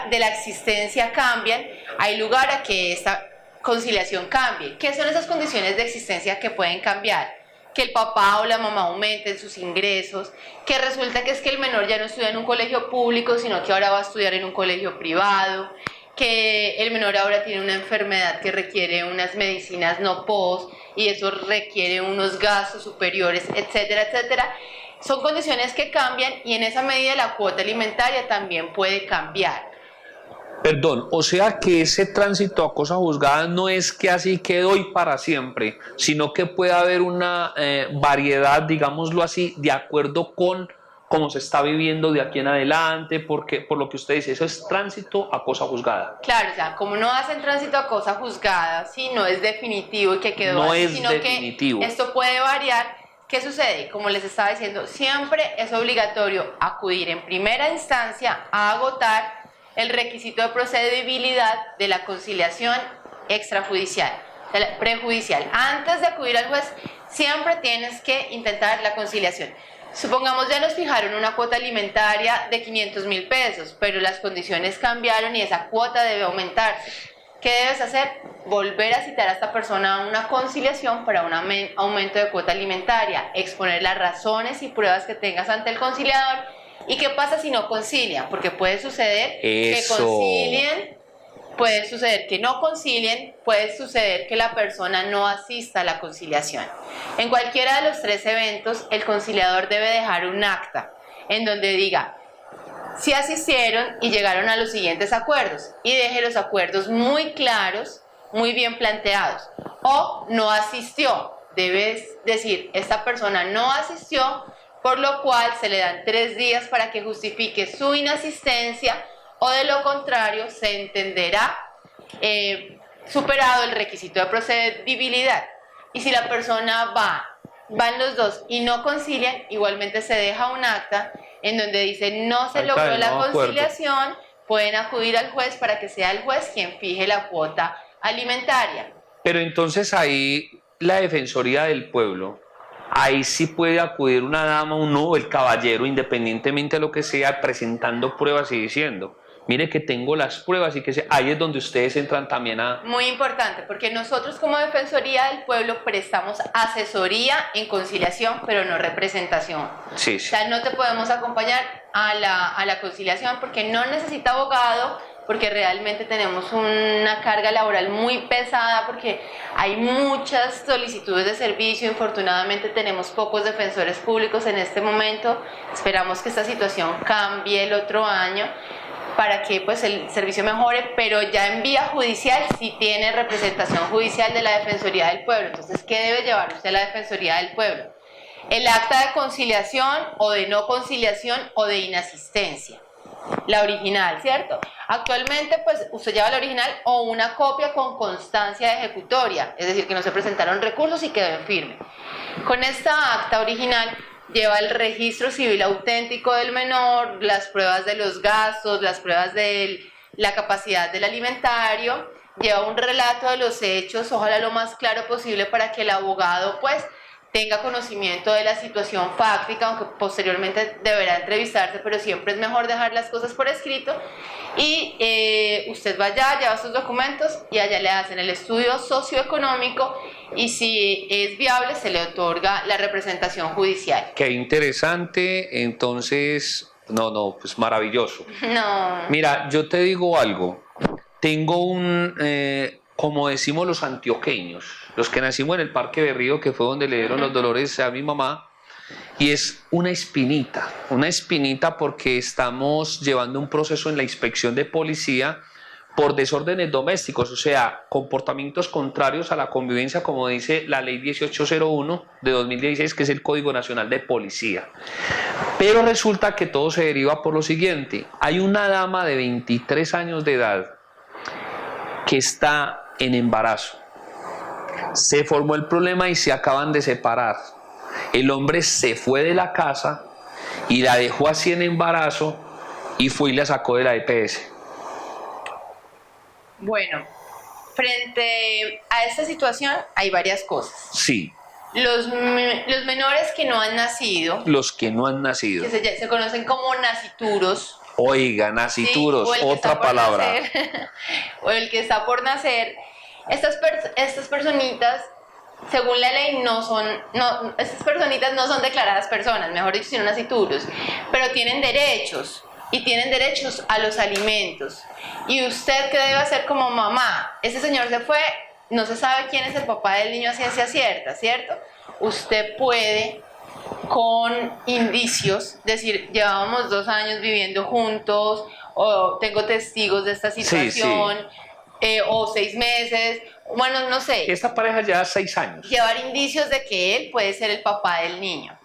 de la existencia cambian. Hay lugar a que esta conciliación cambie. ¿Qué son esas condiciones de existencia que pueden cambiar? Que el papá o la mamá aumenten sus ingresos, que resulta que es que el menor ya no estudia en un colegio público, sino que ahora va a estudiar en un colegio privado, que el menor ahora tiene una enfermedad que requiere unas medicinas no POS y eso requiere unos gastos superiores, etcétera, etcétera. Son condiciones que cambian y en esa medida la cuota alimentaria también puede cambiar. Perdón, o sea que ese tránsito a cosa juzgada no es que así quedó y para siempre, sino que puede haber una variedad, digámoslo así, de acuerdo con cómo se está viviendo de aquí en adelante, porque por lo que usted dice, eso es tránsito a cosa juzgada. Claro, o sea, como no hacen tránsito a cosa juzgada, sí, no es definitivo y que quedó No así, es sino definitivo. que esto puede variar. ¿Qué sucede? Como les estaba diciendo, siempre es obligatorio acudir en primera instancia a agotar el requisito de procedibilidad de la conciliación extrajudicial, o sea, la prejudicial. Antes de acudir al juez, siempre tienes que intentar la conciliación. Supongamos ya nos fijaron una cuota alimentaria de 500.000 pesos, pero las condiciones cambiaron y esa cuota debe aumentarse. ¿Qué debes hacer? Volver a citar a esta persona a una conciliación para un aumento de cuota alimentaria, exponer las razones y pruebas que tengas ante el conciliador. ¿Y qué pasa si no concilian? Porque puede suceder que concilien, puede suceder que no concilien, puede suceder que la persona no asista a la conciliación. En cualquiera de los tres eventos, el conciliador debe dejar un acta en donde diga si asistieron y llegaron a los siguientes acuerdos y deje los acuerdos muy claros, muy bien planteados. O no asistió, debes decir, esta persona no asistió, por lo cual se le dan 3 días para que justifique su inasistencia o de lo contrario se entenderá superado el requisito de procedibilidad. Y si la persona van los dos y no concilian, igualmente se deja un acta en donde dice no se logró la conciliación, pueden acudir al juez para que sea el juez quien fije la cuota alimentaria. Pero entonces ahí la Defensoría del Pueblo, ahí sí puede acudir una dama, uno, el caballero, independientemente de lo que sea, presentando pruebas y diciendo, mire que tengo las pruebas y que ahí es donde ustedes entran también a... Muy importante, porque nosotros como Defensoría del Pueblo prestamos asesoría en conciliación, pero no representación. Sí, O sea, no te podemos acompañar a la conciliación porque no necesita abogado, porque realmente tenemos una carga laboral muy pesada, porque hay muchas solicitudes de servicio. Infortunadamente tenemos pocos defensores públicos en este momento. Esperamos que esta situación cambie el otro año para que pues el servicio mejore, pero ya en vía judicial sí tiene representación judicial de la Defensoría del Pueblo. Entonces, ¿qué debe llevar usted a la Defensoría del Pueblo? El acta de conciliación o de no conciliación o de inasistencia. La original, ¿cierto? Actualmente, pues, usted lleva la original o una copia con constancia de ejecutoria, es decir, que no se presentaron recursos y quedó en firme. Con esta acta original lleva el registro civil auténtico del menor, las pruebas de los gastos, las pruebas de la capacidad del alimentario, lleva un relato de los hechos, ojalá lo más claro posible para que el abogado, pues, tenga conocimiento de la situación fáctica, aunque posteriormente deberá entrevistarse, pero siempre es mejor dejar las cosas por escrito. Y usted va allá, lleva sus documentos y allá le hacen el estudio socioeconómico y si es viable se le otorga la representación judicial. Qué interesante, entonces, pues maravilloso. No. Mira, yo te digo algo, tengo como decimos los antioqueños, los que nacimos en el Parque Berrío, que fue donde le dieron los dolores a mi mamá, y es una espinita porque estamos llevando un proceso en la inspección de policía por desórdenes domésticos, o sea, comportamientos contrarios a la convivencia, como dice la ley 1801 de 2016, que es el Código Nacional de Policía. Pero resulta que todo se deriva por lo siguiente: hay una dama de 23 años de edad que está en embarazo. Se formó el problema y se acaban de separar. El hombre se fue de la casa y la dejó así en embarazo y fue y la sacó de la EPS. Bueno, frente a esta situación hay varias cosas. Sí. Los menores que no han nacido, Los que no han nacido. que se conocen como nacituros. Oiga, nacituros, sí, otra palabra. O el que está por nacer. Estas personitas, según la ley, estas personitas no son declaradas personas, mejor dicho, sino nacituros, pero tienen derechos. y tienen derechos a los alimentos. ¿Y usted qué debe hacer como mamá? Ese señor se fue, no se sabe quién es el papá del niño a ciencia cierta, ¿cierto? Usted puede, con indicios, decir, llevábamos 2 años viviendo juntos, o tengo testigos de esta situación, o 6 meses, bueno, no sé. Esta pareja lleva 6 años. Llevar indicios de que él puede ser el papá del niño.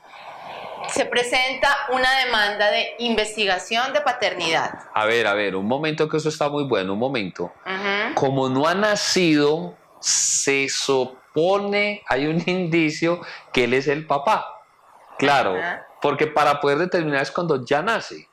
Se presenta una demanda de investigación de paternidad. A ver, un momento, que eso está muy bueno, un momento. Ujú. Como no ha nacido, se supone, hay un indicio que él es el papá. Claro, Ajá. porque para poder determinar es cuando ya nace.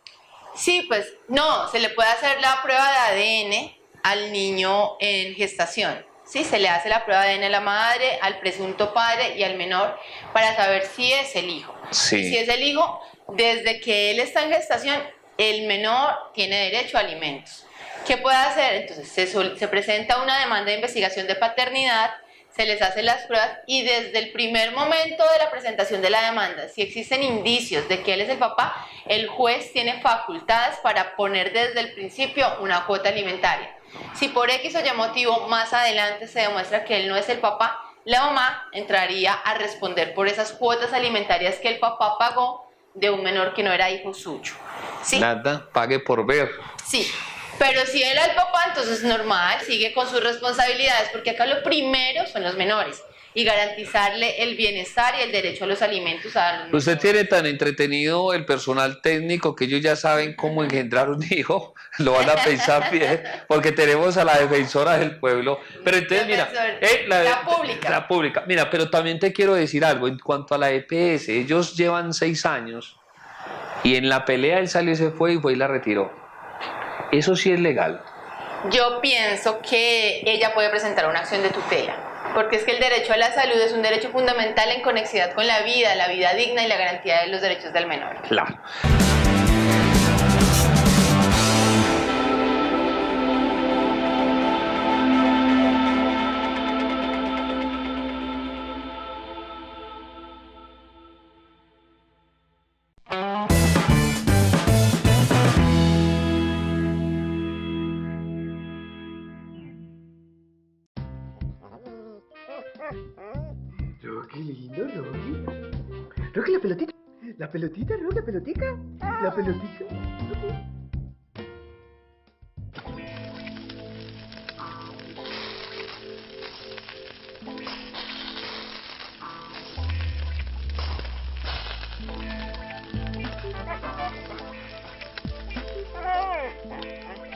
Sí, pues no, se le puede hacer la prueba de ADN al niño en gestación. Sí, se le hace la prueba de ADN a la madre, al presunto padre y al menor para saber si es el hijo. Sí. Y si es el hijo, desde que él está en gestación, el menor tiene derecho a alimentos. ¿Qué puede hacer? Entonces se presenta una demanda de investigación de paternidad, se les hacen las pruebas y desde el primer momento de la presentación de la demanda, si existen indicios de que él es el papá, el juez tiene facultades para poner desde el principio una cuota alimentaria. Si por X o Y motivo más adelante se demuestra que él no es el papá, la mamá entraría a responder por esas cuotas alimentarias que el papá pagó de un menor que no era hijo suyo. ¿Sí? Nada, pague por ver. Sí. Pero si él es el papá, entonces normal, sigue con sus responsabilidades, porque acá lo primero son los menores y garantizarle el bienestar y el derecho a los alimentos a los Usted menores. tiene tan entretenido el personal técnico que ellos ya saben cómo engendrar un hijo, lo van a pensar bien, porque tenemos a la defensora del pueblo. Pero entonces, mira, La pública. La pública. Mira, pero también te quiero decir algo en cuanto a la EPS. Ellos llevan 6 años y en la pelea él salió y se fue y la retiró. Eso sí es legal. Yo pienso que ella puede presentar una acción de tutela, porque es que el derecho a la salud es un derecho fundamental en conexidad con la vida digna y la garantía de los derechos del menor. Claro. Rocky, lindo, Rocky. Rocky, la pelotita. La pelotita, Rocky, la pelotica. La pelotita. Rocky.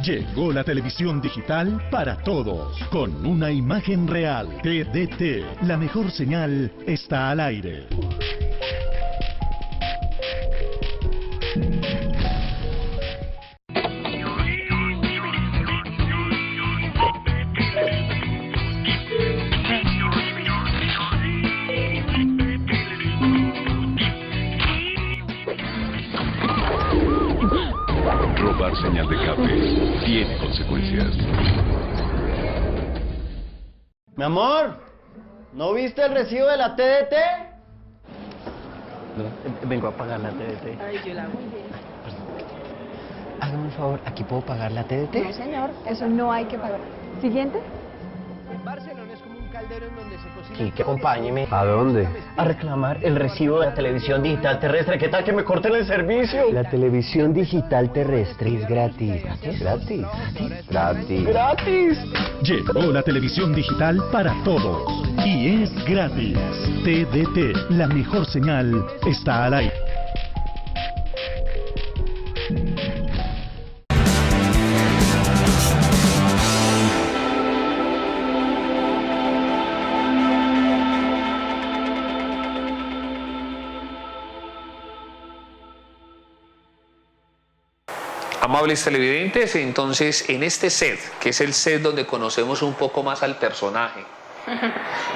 Llegó la televisión digital para todos, con una imagen real. TDT, la mejor señal está al aire. Robar señal de cable tiene consecuencias. Mi amor, ¿no viste el recibo de la TDT? No, vengo a pagar la TDT. Ay, yo la hago bien. Hágame un favor, ¿aquí puedo pagar la TDT? No, señor, eso no hay que pagar. Siguiente. Barcelona es como un caldero en donde se cocina. Sí, que acompáñeme. ¿A dónde? A reclamar el recibo de la televisión digital terrestre. ¿Qué tal que me corten el servicio? La televisión digital terrestre es gratis. Gratis. Gratis. ¡Gratis! Llegó la televisión digital para todos y es gratis. TDT, la mejor señal está al aire. Amables televidentes, entonces en este set, que es el set donde conocemos un poco más al personaje,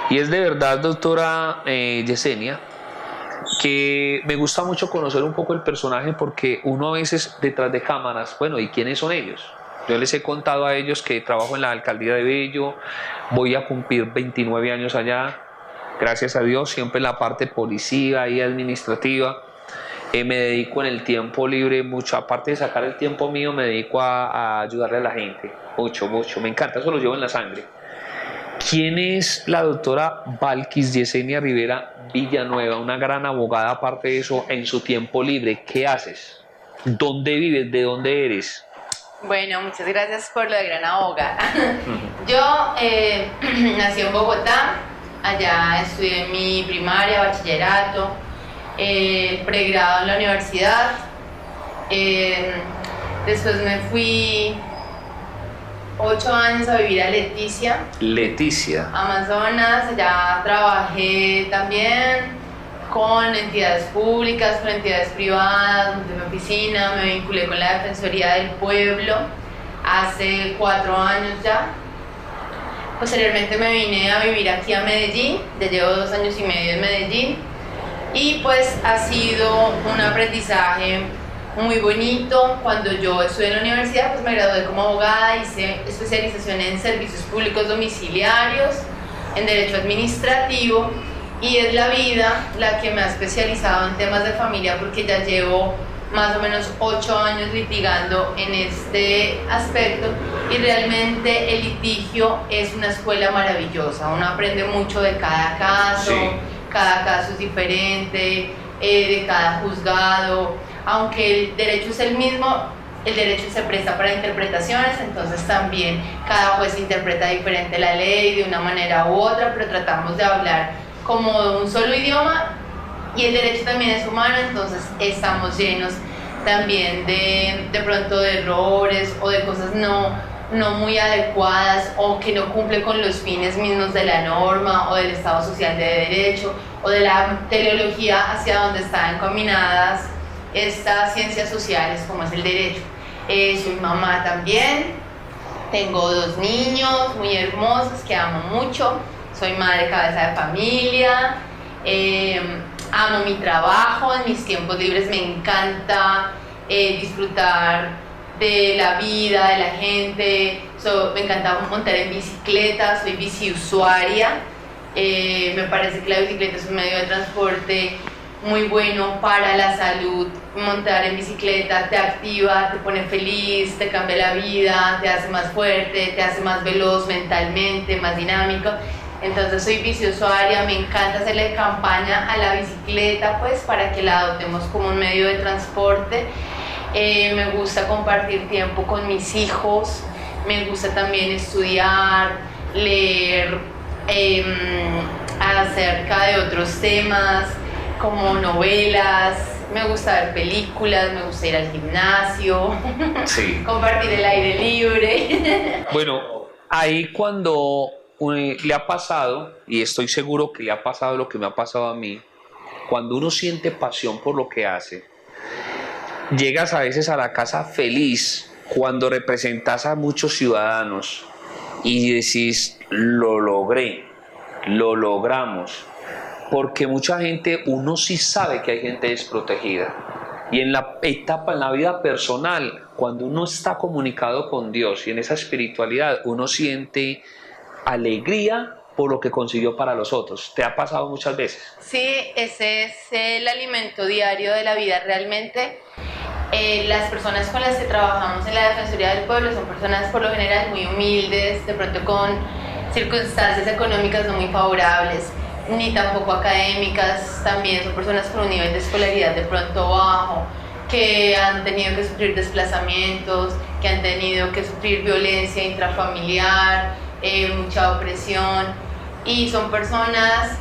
y es de verdad, doctora Yesenia, que me gusta mucho conocer un poco el personaje porque uno a veces detrás de cámaras, bueno, ¿y quiénes son ellos? Yo les he contado a ellos que trabajo en la alcaldía de Bello, voy a cumplir 29 años allá, gracias a Dios, siempre en la parte policía y administrativa. Me dedico en el tiempo libre mucho, aparte de sacar el tiempo mío, me dedico a ayudarle a la gente, mucho, me encanta, eso lo llevo en la sangre. ¿Quién es la doctora Balkis Yesenia Rivera Villanueva, una gran abogada? Aparte de eso, en su tiempo libre, ¿qué haces? ¿Dónde vives? ¿De dónde eres? Bueno, muchas gracias por lo de gran abogada. Yo nací en Bogotá, allá estudié mi primaria, bachillerato, pregrado en la universidad. Después me fui 8 años a vivir a Leticia, Amazonas. Allá trabajé también con entidades públicas, con entidades privadas, monté mi oficina, me vinculé con la Defensoría del Pueblo hace 4 años ya. Posteriormente me vine a vivir aquí a Medellín, ya llevo 2 años y medio en Medellín, y pues ha sido un aprendizaje muy bonito. Cuando yo estudié en la universidad, pues me gradué como abogada, hice especialización en servicios públicos domiciliarios, en derecho administrativo, y es la vida la que me ha especializado en temas de familia, porque ya llevo más o menos 8 años litigando en este aspecto, y realmente el litigio es una escuela maravillosa. Uno aprende mucho de cada caso, sí. Cada caso es diferente, de cada juzgado. Aunque el derecho es el mismo, el derecho se presta para interpretaciones, entonces también cada juez interpreta diferente la ley de una manera u otra, pero tratamos de hablar como de un solo idioma, y el derecho también es humano, entonces estamos llenos también de pronto de errores o de cosas no muy adecuadas, o que no cumple con los fines mismos de la norma o del Estado Social de Derecho o de la teleología hacia donde están encaminadas estas ciencias sociales como es el derecho. Soy mamá también, tengo 2 niños muy hermosos que amo mucho, soy madre cabeza de familia, amo mi trabajo, en mis tiempos libres me encanta disfrutar de la vida, de la gente, me encanta montar en bicicleta, soy biciusuaria, me parece que la bicicleta es un medio de transporte muy bueno para la salud. Montar en bicicleta te activa, te pone feliz, te cambia la vida, te hace más fuerte, te hace más veloz mentalmente, más dinámico. Entonces soy biciusuaria, me encanta hacerle campaña a la bicicleta, pues para que la adoptemos como un medio de transporte. Me gusta compartir tiempo con mis hijos, me gusta también estudiar, leer acerca de otros temas como novelas, me gusta ver películas, me gusta ir al gimnasio, sí. Compartir el aire libre. Bueno, ahí cuando le ha pasado, y estoy seguro que le ha pasado lo que me ha pasado a mí, cuando uno siente pasión por lo que hace, llegas a veces a la casa feliz cuando representas a muchos ciudadanos y decís, lo logré, lo logramos. Porque mucha gente, uno sí sabe que hay gente desprotegida. Y en la etapa, en la vida personal, cuando uno está comunicado con Dios y en esa espiritualidad, uno siente alegría por lo que consiguió para los otros. ¿Te ha pasado muchas veces? Sí, ese es el alimento diario de la vida. Realmente las personas con las que trabajamos en la Defensoría del Pueblo son personas por lo general muy humildes, de pronto con circunstancias económicas no muy favorables, ni tampoco académicas. También son personas con un nivel de escolaridad de pronto bajo, que han tenido que sufrir desplazamientos, que han tenido que sufrir violencia intrafamiliar, mucha opresión, y son personas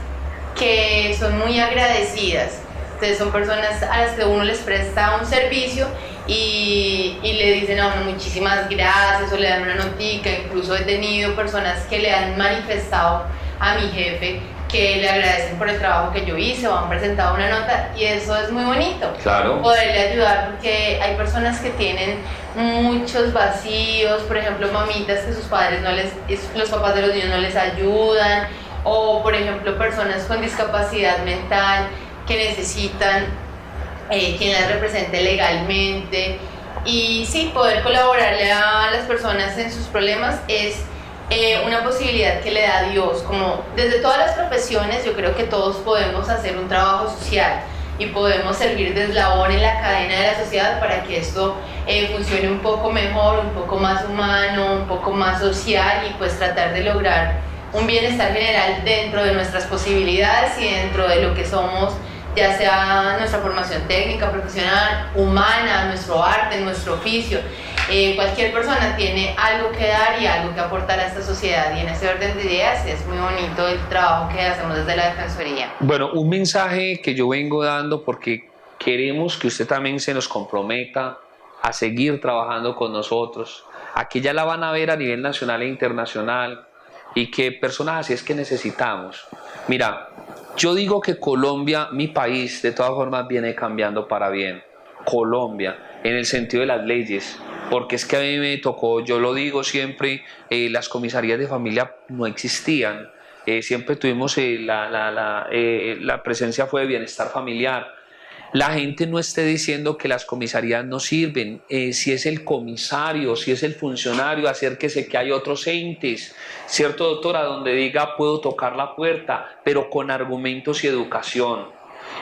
que son muy agradecidas. Entonces son personas a las que uno les presta un servicio y le dicen a uno muchísimas gracias o le dan una notica. Incluso he tenido personas que le han manifestado a mi jefe que le agradecen por el trabajo que yo hice o han presentado una nota, y eso es muy bonito. Claro. Poderle ayudar, porque hay personas que tienen muchos vacíos, por ejemplo mamitas que sus padres los papás de los niños no les ayudan, o por ejemplo personas con discapacidad mental que necesitan quien las represente legalmente. Y sí, poder colaborarle a las personas en sus problemas es una posibilidad que le da Dios. Como desde todas las profesiones, yo creo que todos podemos hacer un trabajo social. y podemos servir de eslabón en la cadena de la sociedad para que esto funcione un poco mejor, un poco más humano, un poco más social y pues tratar de lograr un bienestar general dentro de nuestras posibilidades y dentro de lo que somos, ya sea nuestra formación técnica, profesional, humana, nuestro arte, nuestro oficio. Cualquier persona tiene algo que dar y algo que aportar a esta sociedad, y en ese orden de ideas es muy bonito el trabajo que hacemos desde la Defensoría. Bueno, un mensaje que yo vengo dando porque queremos que usted también se nos comprometa a seguir trabajando con nosotros, a que ya la van a ver a nivel nacional e internacional, y que personas así es que necesitamos. Mira, yo digo que Colombia, mi país, de todas formas viene cambiando para bien. Colombia, en el sentido de las leyes, porque es que a mí me tocó, yo lo digo siempre, las comisarías de familia no existían, siempre tuvimos la presencia fue de bienestar familiar. La gente no esté diciendo que las comisarías no sirven, si es el comisario, si es el funcionario, acérquese que hay otros entes, ¿cierto, doctora? Donde diga puedo tocar la puerta, pero con argumentos y educación.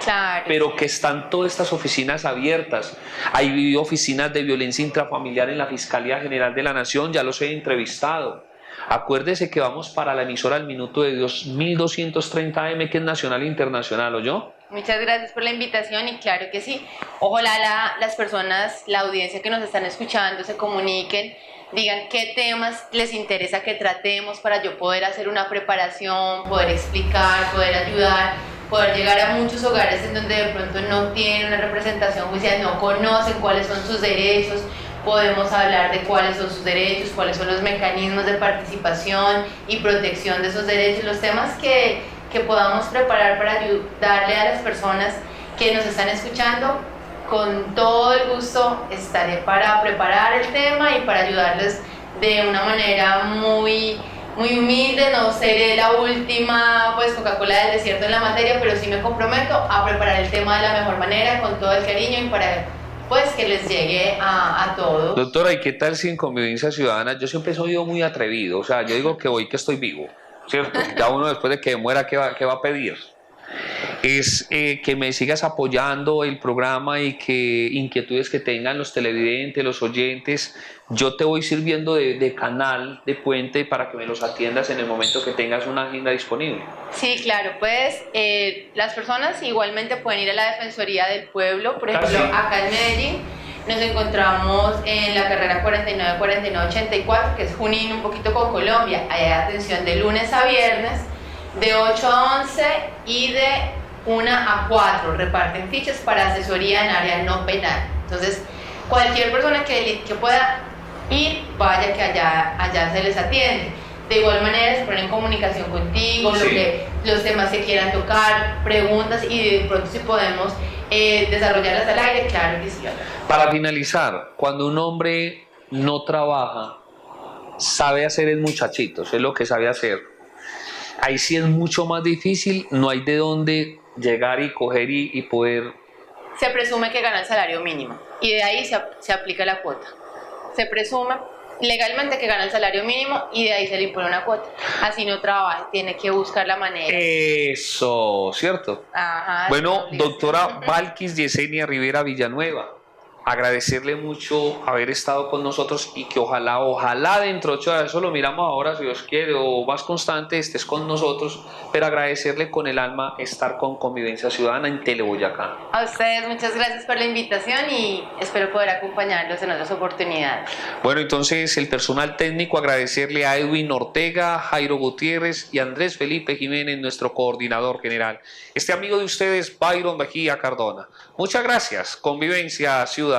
Claro. Pero que están todas estas oficinas abiertas. Hay oficinas de violencia intrafamiliar en la Fiscalía General de la Nación, ya los he entrevistado. Acuérdese que vamos para la emisora al minuto de 2230 AM, que es nacional e internacional, ¿oyó? Muchas gracias por la invitación y claro que sí. Ojalá las personas, la audiencia que nos están escuchando se comuniquen, digan qué temas les interesa que tratemos para yo poder hacer una preparación, poder explicar, poder ayudar, poder llegar a muchos hogares en donde de pronto no tienen una representación judicial, no conocen cuáles son sus derechos. Podemos hablar de cuáles son sus derechos, cuáles son los mecanismos de participación y protección de esos derechos, los temas que podamos preparar para ayudarle a las personas que nos están escuchando. Con todo el gusto estaré para preparar el tema y para ayudarles de una manera muy humilde. No seré la última pues Coca-Cola del desierto en la materia, pero sí me comprometo a preparar el tema de la mejor manera, con todo el cariño y para pues que les llegue a todos. Doctora, ¿y qué tal si en Convivencia Ciudadana? Yo siempre he sido muy atrevido, o sea, yo digo que hoy que estoy vivo, ¿cierto? Ya uno después de que muera, ¿qué va a pedir? Es que me sigas apoyando el programa y que inquietudes que tengan los televidentes, los oyentes, yo te voy sirviendo de canal, de puente para que me los atiendas en el momento que tengas una agenda disponible. Sí, claro, pues las personas igualmente pueden ir a la Defensoría del Pueblo, por ejemplo, acá en Medellín. Nos encontramos en la carrera 49-49-84, que es Junín, un poquito con Colombia. Hay atención de lunes a viernes, de 8 a 11 y de 1 a 4. Reparten fichas para asesoría en área no penal. Entonces, cualquier persona que pueda ir, vaya que allá se les atiende. De igual manera, se ponen en comunicación contigo, los temas que quieran tocar, preguntas, y de pronto si podemos desarrollarlas al aire, claro que sí. Para finalizar, cuando un hombre no trabaja, sabe hacer el muchachito, es lo que sabe hacer. Ahí sí es mucho más difícil, no hay de dónde llegar y coger y poder. Se presume que gana el salario mínimo y de ahí se aplica la cuota. Se presume legalmente que gana el salario mínimo y de ahí se le impone una cuota. Así no trabaja, tiene que buscar la manera. Eso, ¿cierto? Ajá. Bueno, doctora Valquis Yesenia Rivera Villanueva, agradecerle mucho haber estado con nosotros y que ojalá dentro de 8 horas, eso lo miramos ahora si Dios quiere, o más constante estés con nosotros, pero agradecerle con el alma estar con Convivencia Ciudadana en Teleboyacá. A ustedes muchas gracias por la invitación y espero poder acompañarlos en otras oportunidades. Bueno, entonces el personal técnico, agradecerle a Edwin Ortega, Jairo Gutiérrez y Andrés Felipe Jiménez, nuestro coordinador general. Este amigo de ustedes, Byron Mejía Cardona. Muchas gracias, Convivencia Ciudadana.